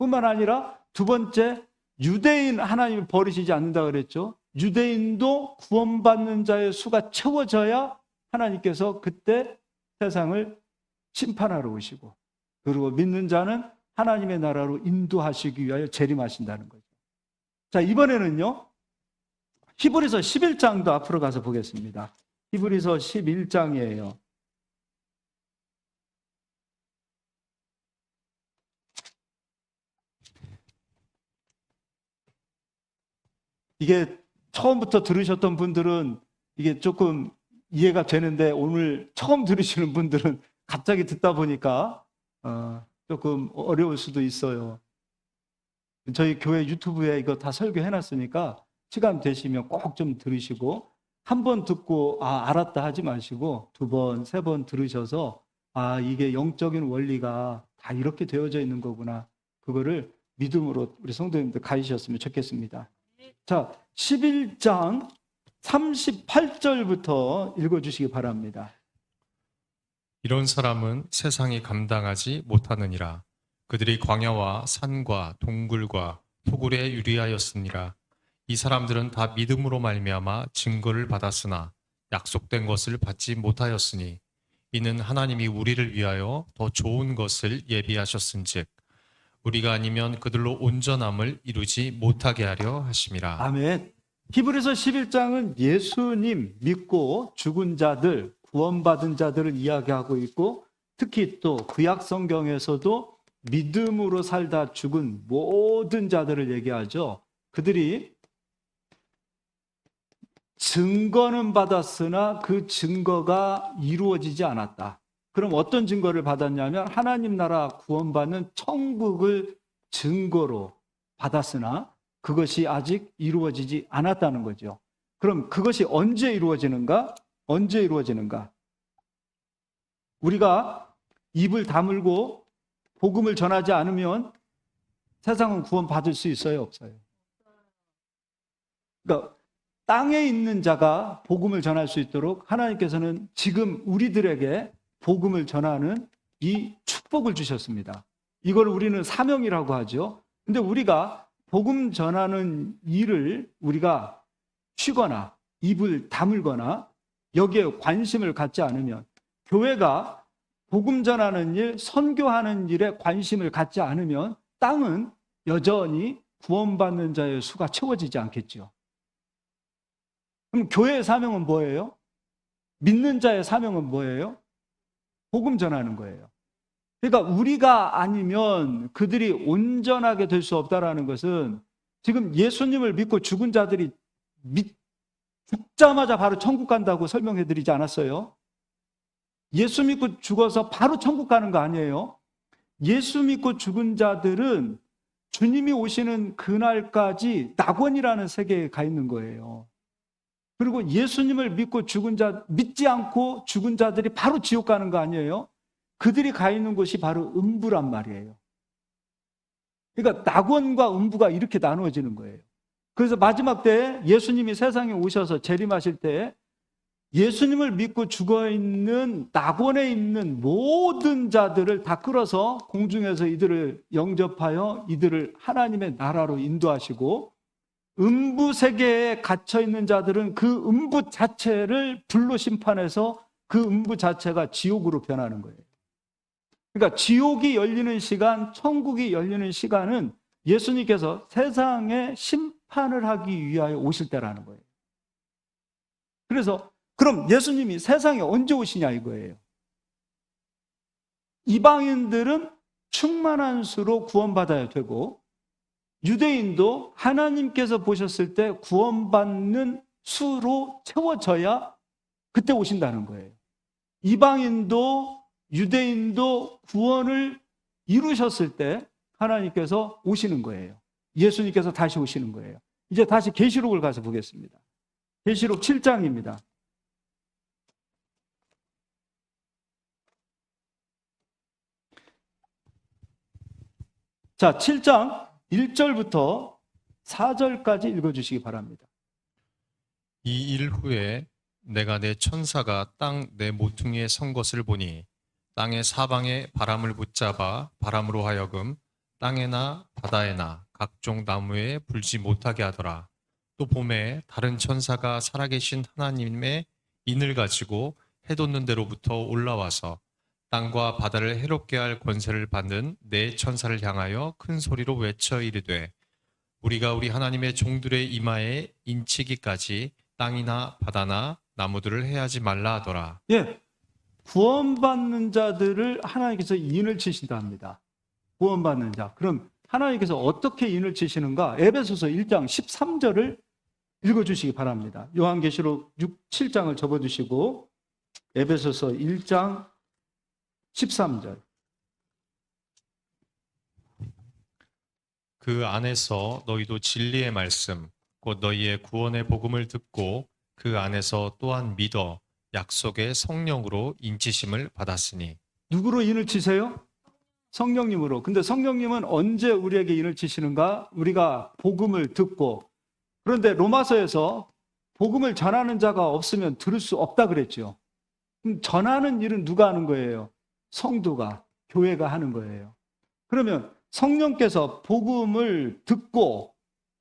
뿐만 아니라 두 번째, 유대인 하나님이 버리시지 않는다 그랬죠. 유대인도 구원받는 자의 수가 채워져야 하나님께서 그때 세상을 심판하러 오시고, 그리고 믿는 자는 하나님의 나라로 인도하시기 위하여 재림하신다는 거죠. 자, 이번에는요, 히브리서 11장도 앞으로 가서 보겠습니다. 히브리서 11장이에요. 이게 처음부터 들으셨던 분들은 이게 조금 이해가 되는데, 오늘 처음 들으시는 분들은 갑자기 듣다 보니까 조금 어려울 수도 있어요. 저희 교회 유튜브에 이거 다 설교해놨으니까 시간 되시면 꼭 좀 들으시고, 한 번 듣고 알았다 하지 마시고 두 번, 세 번 들으셔서 이게 영적인 원리가 다 이렇게 되어져 있는 거구나, 그거를 믿음으로 우리 성도님들 가지셨으면 좋겠습니다. 자, 11장 38절부터 읽어주시기 바랍니다. 이런 사람은 세상이 감당하지 못하느니라. 그들이 광야와 산과 동굴과 토굴에 유리하였으니라. 이 사람들은 다 믿음으로 말미암아 증거를 받았으나 약속된 것을 받지 못하였으니, 이는 하나님이 우리를 위하여 더 좋은 것을 예비하셨은즉 우리가 아니면 그들로 온전함을 이루지 못하게 하려 하심이라. 아멘. 히브리서 11장은 예수님 믿고 죽은 자들, 구원받은 자들을 이야기하고 있고, 특히 또 구약 성경에서도 믿음으로 살다 죽은 모든 자들을 얘기하죠. 그들이 증거는 받았으나 그 증거가 이루어지지 않았다. 그럼 어떤 증거를 받았냐면, 하나님 나라 구원받는 천국을 증거로 받았으나 그것이 아직 이루어지지 않았다는 거죠. 그럼 그것이 언제 이루어지는가? 언제 이루어지는가? 우리가 입을 다물고 복음을 전하지 않으면 세상은 구원받을 수 있어요, 없어요? 그러니까 땅에 있는 자가 복음을 전할 수 있도록 하나님께서는 지금 우리들에게 복음을 전하는 이 축복을 주셨습니다. 이걸 우리는 사명이라고 하죠. 근데 우리가 복음 전하는 일을 우리가 쉬거나 입을 다물거나 여기에 관심을 갖지 않으면, 교회가 복음 전하는 일, 선교하는 일에 관심을 갖지 않으면 땅은 여전히 구원받는 자의 수가 채워지지 않겠죠. 그럼 교회의 사명은 뭐예요? 믿는 자의 사명은 뭐예요? 복음 전하는 거예요. 그러니까 우리가 아니면 그들이 온전하게 될 수 없다라는 것은, 지금 예수님을 믿고 죽은 자들이 죽자마자 바로 천국 간다고 설명해 드리지 않았어요? 예수 믿고 죽어서 바로 천국 가는 거 아니에요? 예수 믿고 죽은 자들은 주님이 오시는 그날까지 낙원이라는 세계에 가 있는 거예요. 그리고 예수님을 믿고 믿지 않고 죽은 자들이 바로 지옥 가는 거 아니에요? 그들이 가 있는 곳이 바로 음부란 말이에요. 그러니까 낙원과 음부가 이렇게 나누어지는 거예요. 그래서 마지막 때 예수님이 세상에 오셔서 재림하실 때 예수님을 믿고 죽어있는 낙원에 있는 모든 자들을 다 끌어서 공중에서 이들을 영접하여 이들을 하나님의 나라로 인도하시고, 음부 세계에 갇혀있는 자들은 그 음부 자체를 불로 심판해서 그 음부 자체가 지옥으로 변하는 거예요. 그러니까 지옥이 열리는 시간, 천국이 열리는 시간은 예수님께서 세상에 심판을 하기 위하여 오실 때라는 거예요. 그래서 그럼 예수님이 세상에 언제 오시냐 이거예요. 이방인들은 충만한 수로 구원받아야 되고, 유대인도 하나님께서 보셨을 때 구원받는 수로 채워져야 그때 오신다는 거예요. 이방인도 유대인도 구원을 이루셨을 때 하나님께서 오시는 거예요. 예수님께서 다시 오시는 거예요. 이제 다시 계시록을 가서 보겠습니다. 계시록 7장입니다. 자, 7장 1절부터 4절까지 읽어주시기 바랍니다. 이 일 후에 내가 내 천사가 땅 내 모퉁이에 선 것을 보니, 땅의 사방에 바람을 붙잡아 바람으로 하여금 땅에나 바다에나 각종 나무에 불지 못하게 하더라. 또 봄에 다른 천사가 살아계신 하나님의 인을 가지고 해돋는 데로부터 올라와서 땅과 바다를 해롭게 할 권세를 받는 네 천사를 향하여 큰 소리로 외쳐 이르되 우리가 우리 하나님의 종들의 이마에 인치기까지 땅이나 바다나 나무들을 해하지 말라 하더라. 예, 구원받는 자들을 하나님께서 인을 치신다 합니다. 구원받는 자. 그럼 하나님께서 어떻게 인을 치시는가? 에베소서 1장 13절을 읽어주시기 바랍니다. 요한계시록 7장을 접어주시고 에베소서 1장 13절. 그 안에서 너희도 진리의 말씀, 곧 너희의 구원의 복음을 듣고 그 안에서 또한 믿어 약속의 성령으로 인치심을 받았으니. 누구로 인을 치세요? 성령님으로. 근데 성령님은 언제 우리에게 인을 치시는가? 우리가 복음을 듣고. 그런데 로마서에서 복음을 전하는 자가 없으면 들을 수 없다 그랬죠. 그럼 전하는 일은 누가 하는 거예요? 성도가, 교회가 하는 거예요. 그러면 성령께서 복음을 듣고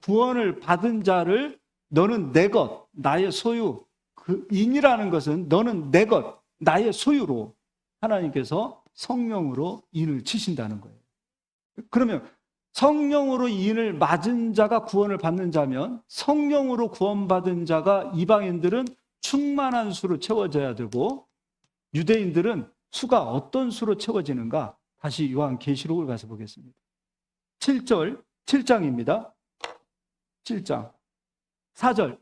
구원을 받은 자를 너는 내 것, 나의 소유, 그 인이라는 것은 너는 내 것, 나의 소유로 하나님께서 성령으로 인을 치신다는 거예요. 그러면 성령으로 인을 맞은 자가 구원을 받는 자면 성령으로 구원받은 자가 이방인들은 충만한 수로 채워져야 되고 유대인들은 수가 어떤 수로 채워지는가? 다시 요한계시록을 가서 보겠습니다. 7장입니다. 7장 4절.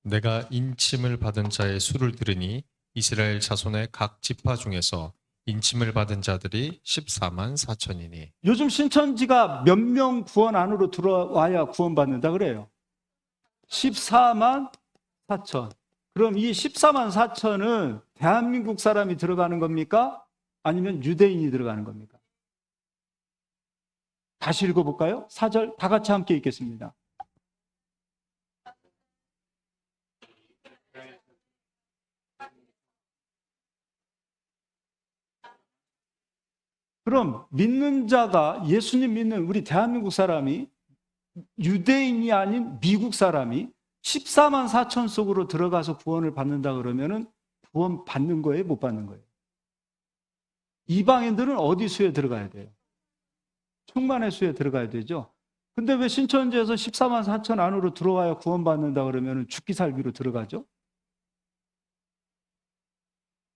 내가 인침을 받은 자의 수를 들으니 이스라엘 자손의 각 지파 중에서 인침을 받은 자들이 14만 4천이니. 요즘 신천지가 몇 명 구원 안으로 들어와야 구원받는다 그래요? 14만 4천. 그럼 이 14만 4천은 대한민국 사람이 들어가는 겁니까? 아니면 유대인이 들어가는 겁니까? 다시 읽어볼까요? 4절 다 같이 함께 읽겠습니다. 그럼 믿는 자가 예수님 믿는 우리 대한민국 사람이 유대인이 아닌 미국 사람이 14만 4천 속으로 들어가서 구원을 받는다 그러면은 구원 받는 거예요? 못 받는 거예요? 이방인들은 어디 수에 들어가야 돼요? 충만의 수에 들어가야 되죠. 근데 왜 신천지에서 14만 4천 안으로 들어와야 구원받는다 그러면은 죽기 살기로 들어가죠?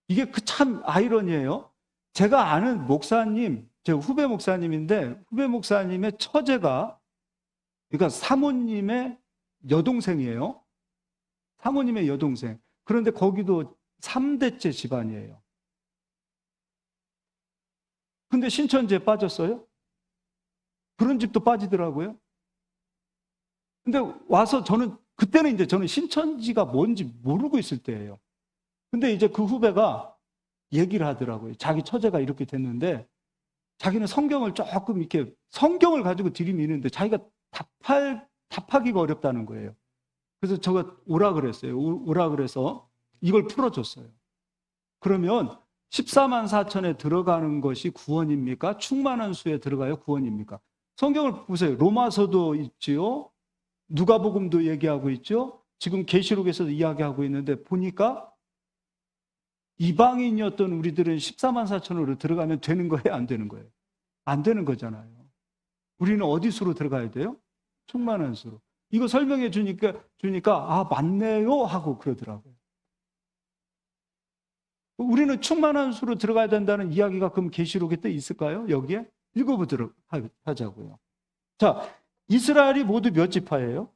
이게 그 참 아이러니예요. 제가 아는 목사님, 제 후배 목사님인데 후배 목사님의 처제가 그러니까 사모님의 여동생이에요. 사모님의 여동생. 그런데 거기도 3대째 집안이에요. 근데 신천지에 빠졌어요? 그런 집도 빠지더라고요. 근데 와서 그때는 이제 저는 신천지가 뭔지 모르고 있을 때예요. 근데 이제 그 후배가 얘기를 하더라고요. 자기 처제가 이렇게 됐는데 자기는 성경을 조금 이렇게 성경을 가지고 들이미는데 자기가 답하기가 어렵다는 거예요. 그래서 제가 오라 그랬어요. 오라 그래서 이걸 풀어줬어요. 그러면 14만 4천에 들어가는 것이 구원입니까? 충만한 수에 들어가요? 구원입니까? 성경을 보세요. 로마서도 있지요. 누가복음도 얘기하고 있죠. 지금 계시록에서도 이야기하고 있는데 보니까 이방인이었던 우리들은 14만 4천으로 들어가면 되는 거예요? 안 되는 거예요? 안 되는 거잖아요. 우리는 어디 수로 들어가야 돼요? 충만한 수로. 이거 설명해 주니까 아 맞네요 하고 그러더라고요. 우리는 충만한 수로 들어가야 된다는 이야기가 그럼 계시록에 또 있을까요? 여기에? 읽어보도록 하자고요. 자, 이스라엘이 모두 몇 지파예요?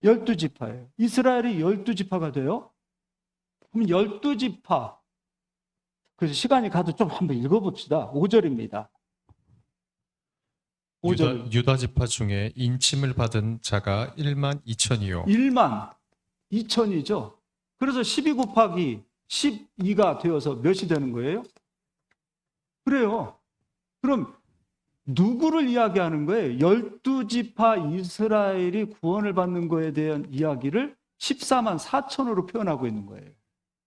12지파예요. 이스라엘이 12지파가 돼요? 그럼 12지파. 그래서 시간이 가도 좀 한번 읽어봅시다. 5절입니다. 5절. 유다 지파 중에 인침을 받은 자가 1만 2천이요. 1만 2천이죠. 그래서 12 곱하기 12가 되어서 몇이 되는 거예요? 그래요. 그럼 누구를 이야기하는 거예요? 12지파 이스라엘이 구원을 받는 거에 대한 이야기를 14만 4천으로 표현하고 있는 거예요.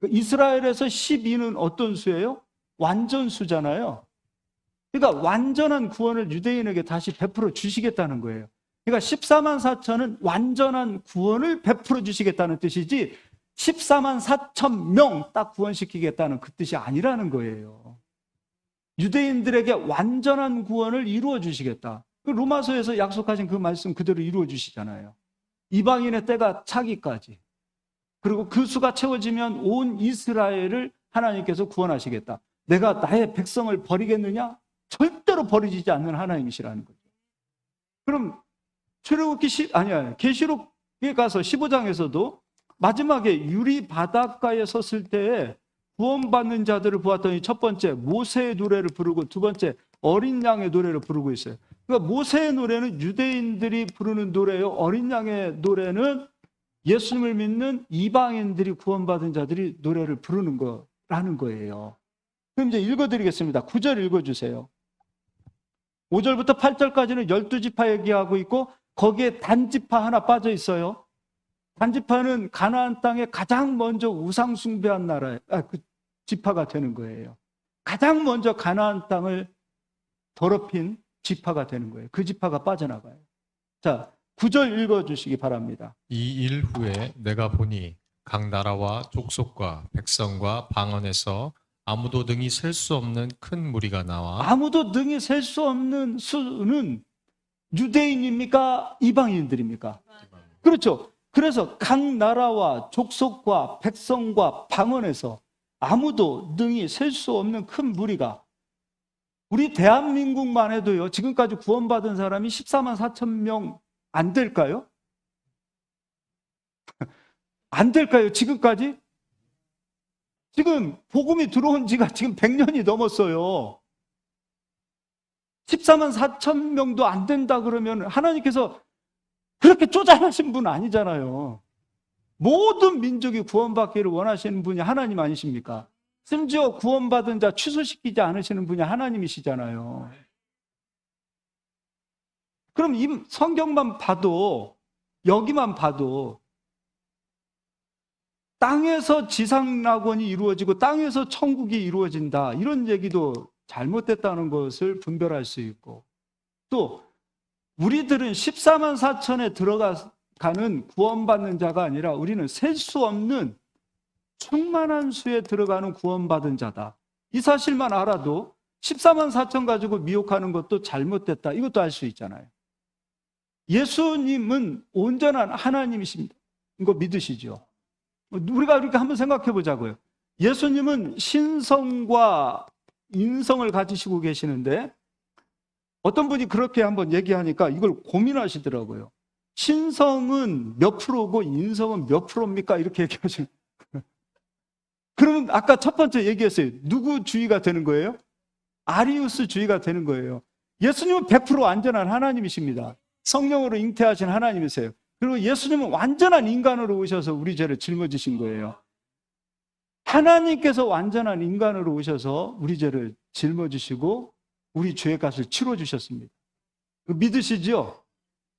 이스라엘에서 12는 어떤 수예요? 완전수잖아요. 그러니까 완전한 구원을 유대인에게 다시 베풀어 주시겠다는 거예요. 그러니까 14만 4천은 완전한 구원을 베풀어 주시겠다는 뜻이지 14만 4천 명 딱 구원시키겠다는 그 뜻이 아니라는 거예요. 유대인들에게 완전한 구원을 이루어 주시겠다. 그 로마서에서 약속하신 그 말씀 그대로 이루어 주시잖아요. 이방인의 때가 차기까지. 그리고 그 수가 채워지면 온 이스라엘을 하나님께서 구원하시겠다. 내가 나의 백성을 버리겠느냐? 절대로 버리지 않는 하나님이시라는 거죠. 그럼 계시록에 가서 15장에서도 마지막에 유리 바닷가에 섰을 때에 구원받는 자들을 보았더니 첫 번째 모세의 노래를 부르고 두 번째 어린 양의 노래를 부르고 있어요. 그러니까 모세의 노래는 유대인들이 부르는 노래예요. 어린 양의 노래는 예수님을 믿는 이방인들이 구원받은 자들이 노래를 부르는 거라는 거예요. 그럼 이제 읽어드리겠습니다. 9절 읽어주세요. 5절부터 8절까지는 12지파 얘기하고 있고 거기에 단지파 하나 빠져 있어요. 단지파는 가나안 땅에 가장 먼저 우상 숭배한 그 지파가 되는 거예요. 가장 먼저 가나안 땅을 더럽힌 지파가 되는 거예요. 그 지파가 빠져나가요. 자, 9절 읽어주시기 바랍니다. 이 일 후에 내가 보니 각 나라와 족속과 백성과 방언에서 아무도 능히 셀 수 없는 큰 무리가 나와 아무도 능히 셀 수 없는 수는 유대인입니까? 이방인들입니까? 그렇죠. 그래서 각 나라와 족속과 백성과 방언에서 아무도 능히 셀 수 없는 큰 무리가, 우리 대한민국만 해도요, 지금까지 구원받은 사람이 14만 4천 명 안 될까요? 안 될까요? 지금까지? 지금 복음이 들어온 지가 지금 100년이 넘었어요. 14만 4천 명도 안 된다 그러면 하나님께서 그렇게 쪼잔하신 분 아니잖아요. 모든 민족이 구원받기를 원하시는 분이 하나님 아니십니까? 심지어 구원받은 자 취소시키지 않으시는 분이 하나님이시잖아요. 그럼 이 성경만 봐도, 여기만 봐도 땅에서 지상낙원이 이루어지고 땅에서 천국이 이루어진다, 이런 얘기도 잘못됐다는 것을 분별할 수 있고, 또 우리들은 14만 4천에 들어가는 구원받는 자가 아니라 우리는 셀 수 없는 충만한 수에 들어가는 구원받은 자다. 이 사실만 알아도 14만 4천 가지고 미혹하는 것도 잘못됐다, 이것도 알 수 있잖아요. 예수님은 온전한 하나님이십니다. 이거 믿으시죠? 우리가 이렇게 한번 생각해 보자고요. 예수님은 신성과 인성을 가지시고 계시는데 어떤 분이 그렇게 한번 얘기하니까 이걸 고민하시더라고요. 신성은 몇 프로고 인성은 몇 프로입니까? 이렇게 얘기하시는. 그러면 아까 첫 번째 얘기했어요. 누구 주의가 되는 거예요? 아리우스 주의가 되는 거예요. 예수님은 100% 완전한 하나님이십니다. 성령으로 잉태하신 하나님이세요. 그리고 예수님은 완전한 인간으로 오셔서 우리 죄를 짊어지신 거예요. 하나님께서 완전한 인간으로 오셔서 우리 죄를 짊어지시고 우리 죄의 값을 치러주셨습니다. 믿으시죠?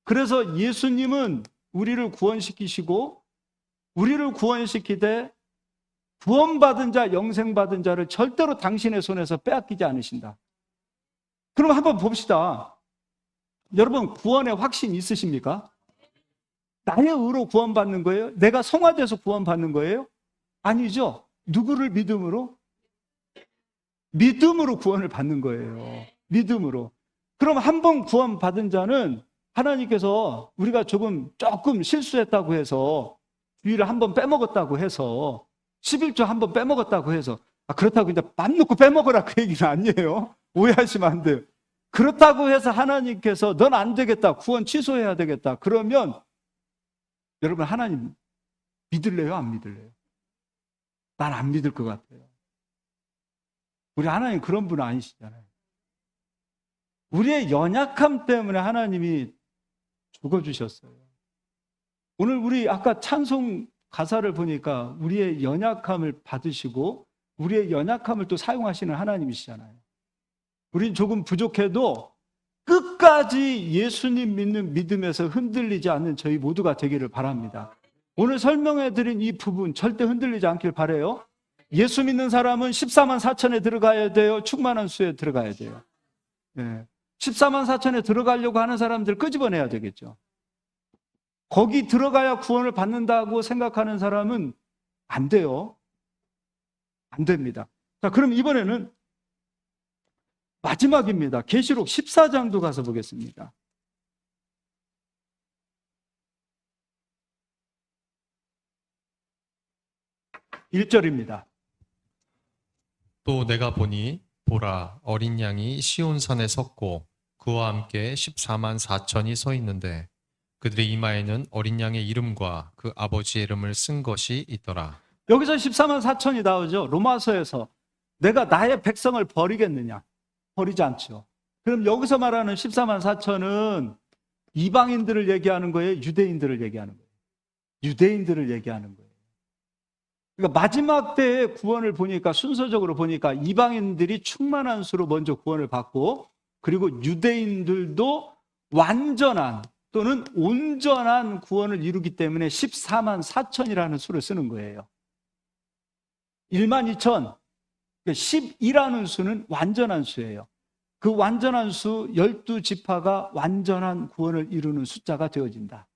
그래서 예수님은 우리를 구원시키시고 우리를 구원시키되 구원받은 자, 영생받은 자를 절대로 당신의 손에서 빼앗기지 않으신다. 그럼 한번 봅시다. 여러분, 구원의 확신 있으십니까? 나의 의로 구원받는 거예요? 내가 성화돼서 구원받는 거예요? 아니죠. 누구를 믿음으로? 믿음으로 구원을 받는 거예요. 믿음으로. 그럼 한 번 구원받은 자는 하나님께서 우리가 조금 실수했다고 해서, 주의를 한 번 빼먹었다고 해서, 11조 한 번 빼먹었다고 해서, 그렇다고 이제 맘 놓고 빼먹으라 그 얘기는 아니에요. 오해하시면 안 돼요. 그렇다고 해서 하나님께서 넌 안 되겠다, 구원 취소해야 되겠다, 그러면 여러분 하나님 믿을래요? 안 믿을래요? 난 안 믿을 것 같아요. 우리 하나님 그런 분 아니시잖아요. 우리의 연약함 때문에 하나님이 죽어주셨어요. 오늘 우리 아까 찬송 가사를 보니까 우리의 연약함을 받으시고 우리의 연약함을 또 사용하시는 하나님이시잖아요. 우린 조금 부족해도 끝까지 예수님 믿는 믿음에서 흔들리지 않는 저희 모두가 되기를 바랍니다. 오늘 설명해드린 이 부분 절대 흔들리지 않길 바라요. 예수 믿는 사람은 14만 4천에 들어가야 돼요? 충만한 수에 들어가야 돼요? 14만 4천에 들어가려고 하는 사람들 끄집어내야 되겠죠. 거기 들어가야 구원을 받는다고 생각하는 사람은 안 돼요. 안 됩니다. 자, 그럼 이번에는 마지막입니다. 계시록 14장도 가서 보겠습니다. 1절입니다. 또 내가 보니 보라 어린 양이 시온산에 섰고 그와 함께 14만 4천이 서 있는데 그들의 이마에는 어린 양의 이름과 그 아버지의 이름을 쓴 것이 있더라. 여기서 14만 4천이 나오죠. 로마서에서 내가 나의 백성을 버리겠느냐? 버리지 않죠. 그럼 여기서 말하는 14만 4천은 이방인들을 얘기하는 거예요? 유대인들을 얘기하는 거예요? 유대인들을 얘기하는 거예요. 그러니까 마지막 때의 구원을 보니까 순서적으로 보니까 이방인들이 충만한 수로 먼저 구원을 받고 그리고 유대인들도 완전한 또는 온전한 구원을 이루기 때문에 14만 4천이라는 수를 쓰는 거예요. 1만 2천, 10이라는 수는 완전한 수예요. 그 완전한 수 12지파가 완전한 구원을 이루는 숫자가 되어진다.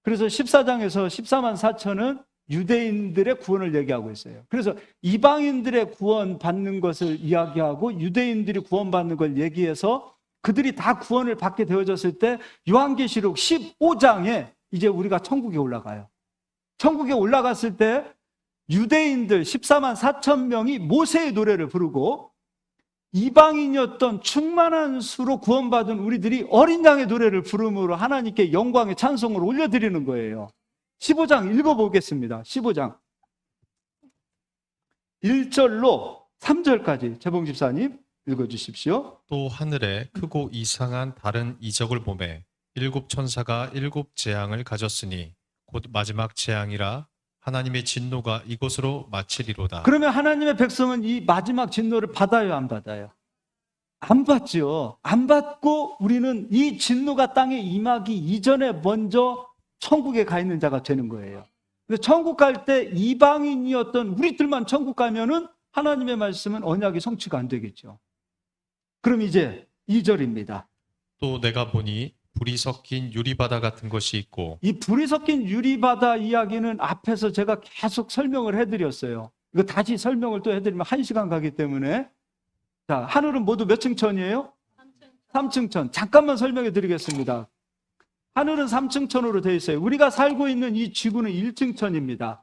그래서 14장에서 14만 4천은 유대인들의 구원을 얘기하고 있어요. 그래서 이방인들의 구원 받는 것을 이야기하고 유대인들이 구원 받는 걸 얘기해서 그들이 다 구원을 받게 되어졌을 때 요한계시록 15장에 이제 우리가 천국에 올라가요. 천국에 올라갔을 때 유대인들 14만 4천 명이 모세의 노래를 부르고 이방인이었던 충만한 수로 구원받은 우리들이 어린 양의 노래를 부름으로 하나님께 영광의 찬송을 올려드리는 거예요. 15장 읽어보겠습니다. 15장 1절로 3절까지 재봉 집사님 읽어주십시오. 또 하늘에 크고 이상한 다른 이적을 보매 일곱 천사가 일곱 재앙을 가졌으니 곧 마지막 재앙이라 하나님의 진노가 이곳으로 마치리로다. 그러면 하나님의 백성은 이 마지막 진노를 받아요, 안 받아요? 안 받죠. 안 받고 우리는 이 진노가 땅에 임하기 이전에 먼저 천국에 가 있는 자가 되는 거예요. 근데 천국 갈 때 이방인이었던 우리들만 천국 가면은 하나님의 말씀은 언약이 성취가 안 되겠죠. 그럼 이제 2절입니다. 또 내가 보니 불이 섞인 유리바다 같은 것이 있고 이 불이 섞인 유리바다 이야기는 앞에서 제가 계속 설명을 해드렸어요. 이거 다시 설명을 또 해드리면 1시간 가기 때문에. 자, 하늘은 모두 몇 층천이에요? 3층천. 잠깐만 설명해 드리겠습니다. 하늘은 3층천으로 되어 있어요. 우리가 살고 있는 이 지구는 1층천입니다.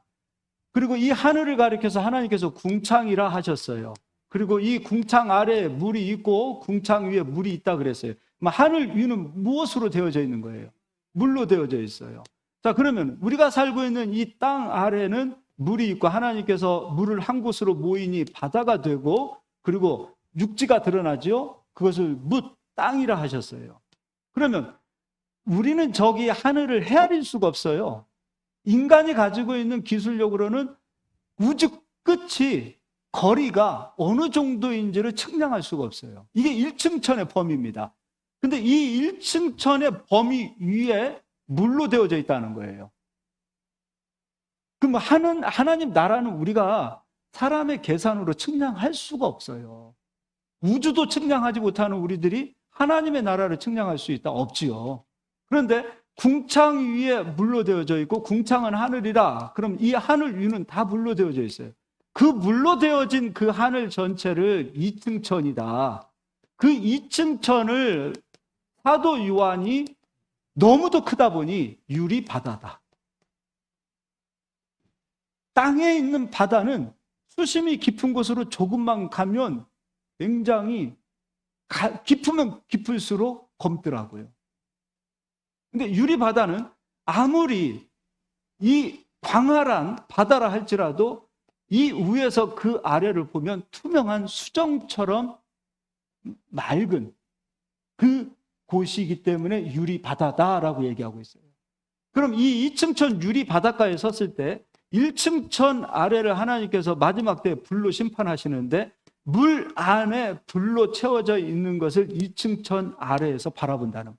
그리고 이 하늘을 가리켜서 하나님께서 궁창이라 하셨어요. 그리고 이 궁창 아래에 물이 있고 궁창 위에 물이 있다 그랬어요. 하늘 위는 무엇으로 되어져 있는 거예요? 물로 되어져 있어요. 자, 그러면 우리가 살고 있는 이 땅 아래는 물이 있고 하나님께서 물을 한 곳으로 모이니 바다가 되고 그리고 육지가 드러나죠. 그것을 뭇 땅이라 하셨어요. 그러면 우리는 저기 하늘을 헤아릴 수가 없어요. 인간이 가지고 있는 기술력으로는 우주 끝이 거리가 어느 정도인지를 측량할 수가 없어요. 이게 1층천의 범위입니다. 근데 이 1층천의 범위 위에 물로 되어져 있다는 거예요. 그럼 하나님 나라는 우리가 사람의 계산으로 측량할 수가 없어요. 우주도 측량하지 못하는 우리들이 하나님의 나라를 측량할 수 있다? 없지요. 그런데 궁창 위에 물로 되어져 있고 궁창은 하늘이라. 그럼 이 하늘 위는 다 물로 되어져 있어요. 그 물로 되어진 그 하늘 전체를 2층천이다. 그 2층천을 사도 요한이 너무도 크다 보니 유리바다다. 땅에 있는 바다는 수심이 깊은 곳으로 조금만 가면 굉장히 깊으면 깊을수록 검더라고요. 근데 유리바다는 아무리 이 광활한 바다라 할지라도 이 위에서 그 아래를 보면 투명한 수정처럼 맑은 그 곳이기 때문에 유리바다다라고 얘기하고 있어요. 그럼 이 2층천 유리바닷가에 섰을 때 1층천 아래를 하나님께서 마지막 때 불로 심판하시는데 물 안에 불로 채워져 있는 것을 2층천 아래에서 바라본다는 거예요.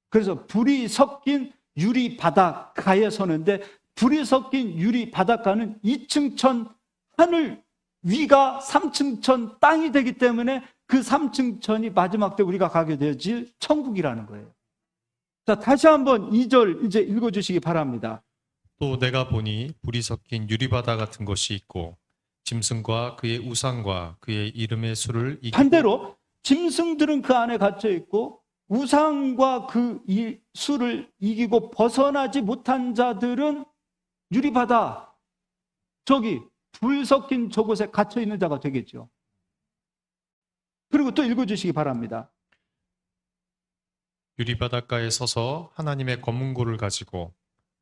그래서 불이 섞인 유리 바닷가에 서는데 불이 섞인 유리 바닷가는 2층천 하늘 위가 3층천 땅이 되기 때문에 그 3층천이 마지막 때 우리가 가게 되지 천국이라는 거예요. 자, 다시 한번 2절 이제 읽어주시기 바랍니다. 또 내가 보니 불이 섞인 유리바다 같은 것이 있고 짐승과 그의 우상과 그의 이름의 수를 이기고 반대로 짐승들은 그 안에 갇혀 있고 우상과 그 수를 이기고 벗어나지 못한 자들은 유리바다, 저기 불 섞인 저곳에 갇혀 있는 자가 되겠죠. 그리고 또 읽어주시기 바랍니다. 유리바닷가에 서서 하나님의 검문고를 가지고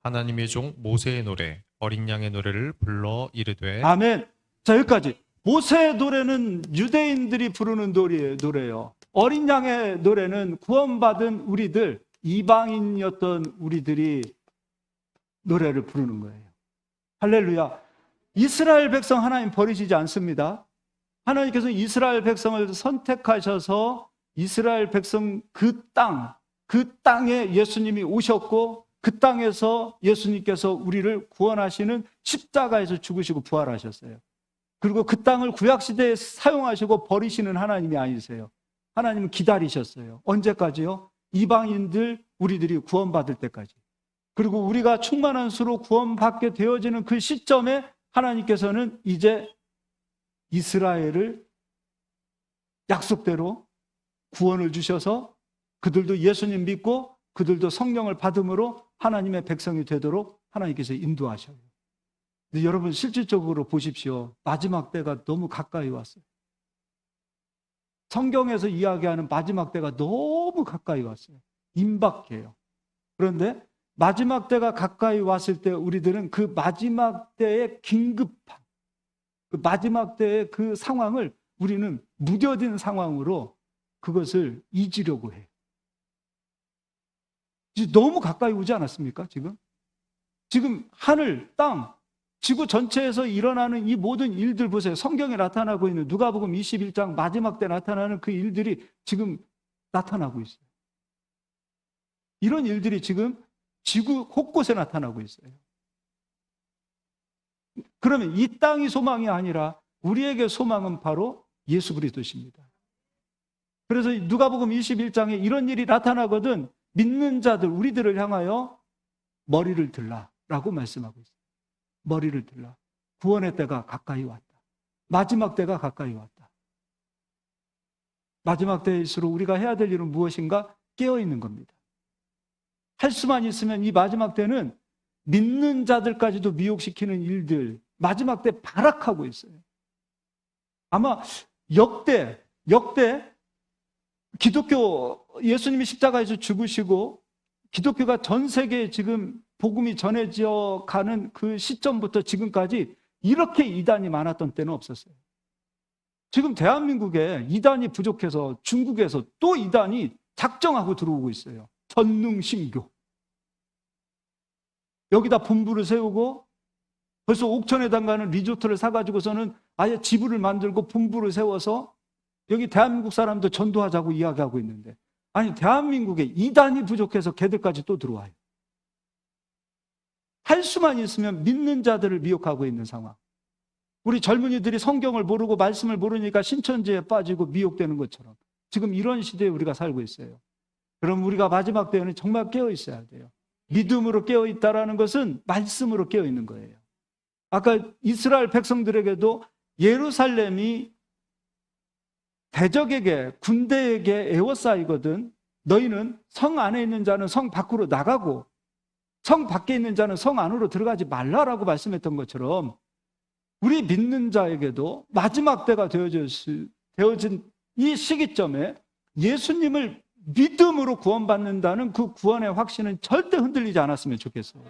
하나님의 종 모세의 노래 어린 양의 노래를 불러 이르되 아멘. 자, 여기까지. 모세의 노래는 유대인들이 부르는 노래예요. 어린 양의 노래는 구원받은 우리들, 이방인이었던 우리들이 노래를 부르는 거예요. 할렐루야. 이스라엘 백성 하나님 버리시지 않습니다. 하나님께서 이스라엘 백성을 선택하셔서 이스라엘 백성 그 땅에 예수님이 오셨고 그 땅에서 예수님께서 우리를 구원하시는 십자가에서 죽으시고 부활하셨어요. 그리고 그 땅을 구약시대에 사용하시고 버리시는 하나님이 아니세요. 하나님은 기다리셨어요. 언제까지요? 이방인들, 우리들이 구원받을 때까지. 그리고 우리가 충만한 수로 구원받게 되어지는 그 시점에 하나님께서는 이제 이스라엘을 약속대로 구원을 주셔서 그들도 예수님 믿고 그들도 성령을 받음으로 하나님의 백성이 되도록 하나님께서 인도하셔요. 근데 여러분 실질적으로 보십시오. 마지막 때가 너무 가까이 왔어요. 성경에서 이야기하는 마지막 때가 너무 가까이 왔어요. 임박해요. 그런데 마지막 때가 가까이 왔을 때 우리들은 그 마지막 때의 긴급한 그 마지막 때의 그 상황을 우리는 무뎌진 상황으로 그것을 잊으려고 해요. 이제 너무 가까이 오지 않았습니까? 지금 하늘, 땅, 지구 전체에서 일어나는 이 모든 일들 보세요. 성경에 나타나고 있는 누가복음 21장 마지막 때 나타나는 그 일들이 지금 나타나고 있어요. 이런 일들이 지금 지구 곳곳에 나타나고 있어요. 그러면 이 땅이 소망이 아니라 우리에게 소망은 바로 예수 그리스도십니다. 그래서 누가복음 21장에 이런 일이 나타나거든 믿는 자들, 우리들을 향하여 머리를 들라라고 말씀하고 있어요. 머리를 들라. 구원의 때가 가까이 왔다. 마지막 때가 가까이 왔다. 마지막 때일수록 우리가 해야 될 일은 무엇인가? 깨어있는 겁니다. 할 수만 있으면 이 마지막 때는 믿는 자들까지도 미혹시키는 일들, 마지막 때 발악하고 있어요. 아마 역대 기독교 예수님이 십자가에서 죽으시고 기독교가 전 세계에 지금 복음이 전해져 가는 그 시점부터 지금까지 이렇게 이단이 많았던 때는 없었어요. 지금 대한민국에 이단이 부족해서 중국에서 또 이단이 작정하고 들어오고 있어요. 전능신교. 여기다 본부를 세우고 벌써 옥천에당 가는 리조트를 사가지고서는 아예 지부를 만들고 본부를 세워서 여기 대한민국 사람도 전도하자고 이야기하고 있는데 아니 대한민국에 이단이 부족해서 걔들까지 또 들어와요. 할 수만 있으면 믿는 자들을 미혹하고 있는 상황. 우리 젊은이들이 성경을 모르고 말씀을 모르니까 신천지에 빠지고 미혹되는 것처럼 지금 이런 시대에 우리가 살고 있어요. 그럼 우리가 마지막 때에는 정말 깨어 있어야 돼요. 믿음으로 깨어 있다라는 것은 말씀으로 깨어 있는 거예요. 아까 이스라엘 백성들에게도 예루살렘이 대적에게 군대에게 에워싸이거든. 너희는 성 안에 있는 자는 성 밖으로 나가고 성 밖에 있는 자는 성 안으로 들어가지 말라라고 말씀했던 것처럼 우리 믿는 자에게도 마지막 때가 되어진 이 시기점에 예수님을 믿음으로 구원받는다는 그 구원의 확신은 절대 흔들리지 않았으면 좋겠어요.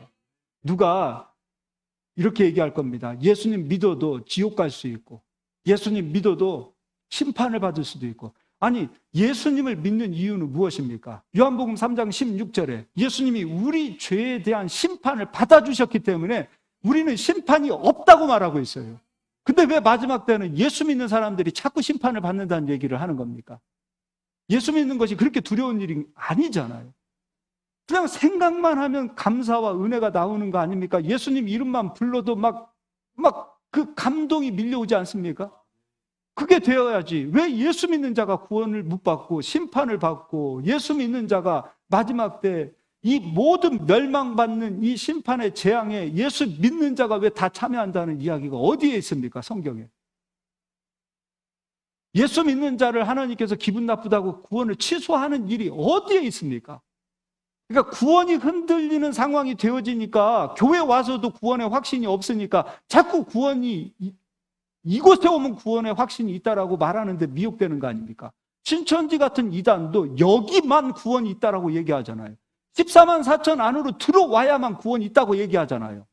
누가 이렇게 얘기할 겁니다. 예수님 믿어도 지옥 갈 수 있고 예수님 믿어도 심판을 받을 수도 있고 아니 예수님을 믿는 이유는 무엇입니까? 요한복음 3장 16절에 예수님이 우리 죄에 대한 심판을 받아주셨기 때문에 우리는 심판이 없다고 말하고 있어요. 근데 왜 마지막 때는 예수 믿는 사람들이 자꾸 심판을 받는다는 얘기를 하는 겁니까? 예수 믿는 것이 그렇게 두려운 일이 아니잖아요. 그냥 생각만 하면 감사와 은혜가 나오는 거 아닙니까? 예수님 이름만 불러도 막 그 감동이 밀려오지 않습니까? 그게 되어야지. 왜 예수 믿는 자가 구원을 못 받고 심판을 받고 예수 믿는 자가 마지막 때 이 모든 멸망받는 이 심판의 재앙에 예수 믿는 자가 왜 다 참여한다는 이야기가 어디에 있습니까? 성경에. 예수 믿는 자를 하나님께서 기분 나쁘다고 구원을 취소하는 일이 어디에 있습니까? 그러니까 구원이 흔들리는 상황이 되어지니까 교회 와서도 구원의 확신이 없으니까 자꾸 구원이 이곳에 오면 구원의 확신이 있다라고 말하는데 미혹되는 거 아닙니까? 신천지 같은 이단도 여기만 구원이 있다라고 얘기하잖아요. 14만 4천 안으로 들어와야만 구원이 있다고 얘기하잖아요.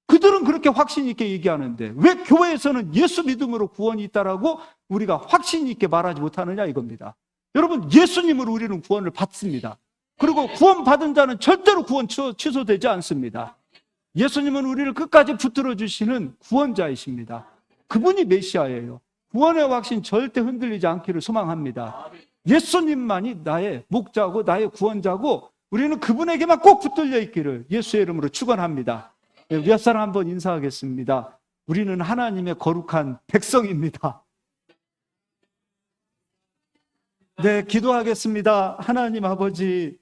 그들은 그렇게 확신 있게 얘기하는데 왜 교회에서는 예수 믿음으로 구원이 있다라고 우리가 확신 있게 말하지 못하느냐 이겁니다. 여러분, 예수님으로 우리는 구원을 받습니다. 그리고 구원 받은 자는 절대로 구원 취소되지 않습니다. 예수님은 우리를 끝까지 붙들어 주시는 구원자이십니다. 그분이 메시아예요. 구원의 확신 절대 흔들리지 않기를 소망합니다. 예수님만이 나의 목자고 나의 구원자고 우리는 그분에게만 꼭 붙들려 있기를 예수의 이름으로 축원합니다. 몇 사람 한번 인사하겠습니다. 우리는 하나님의 거룩한 백성입니다. 네, 기도하겠습니다. 하나님 아버지,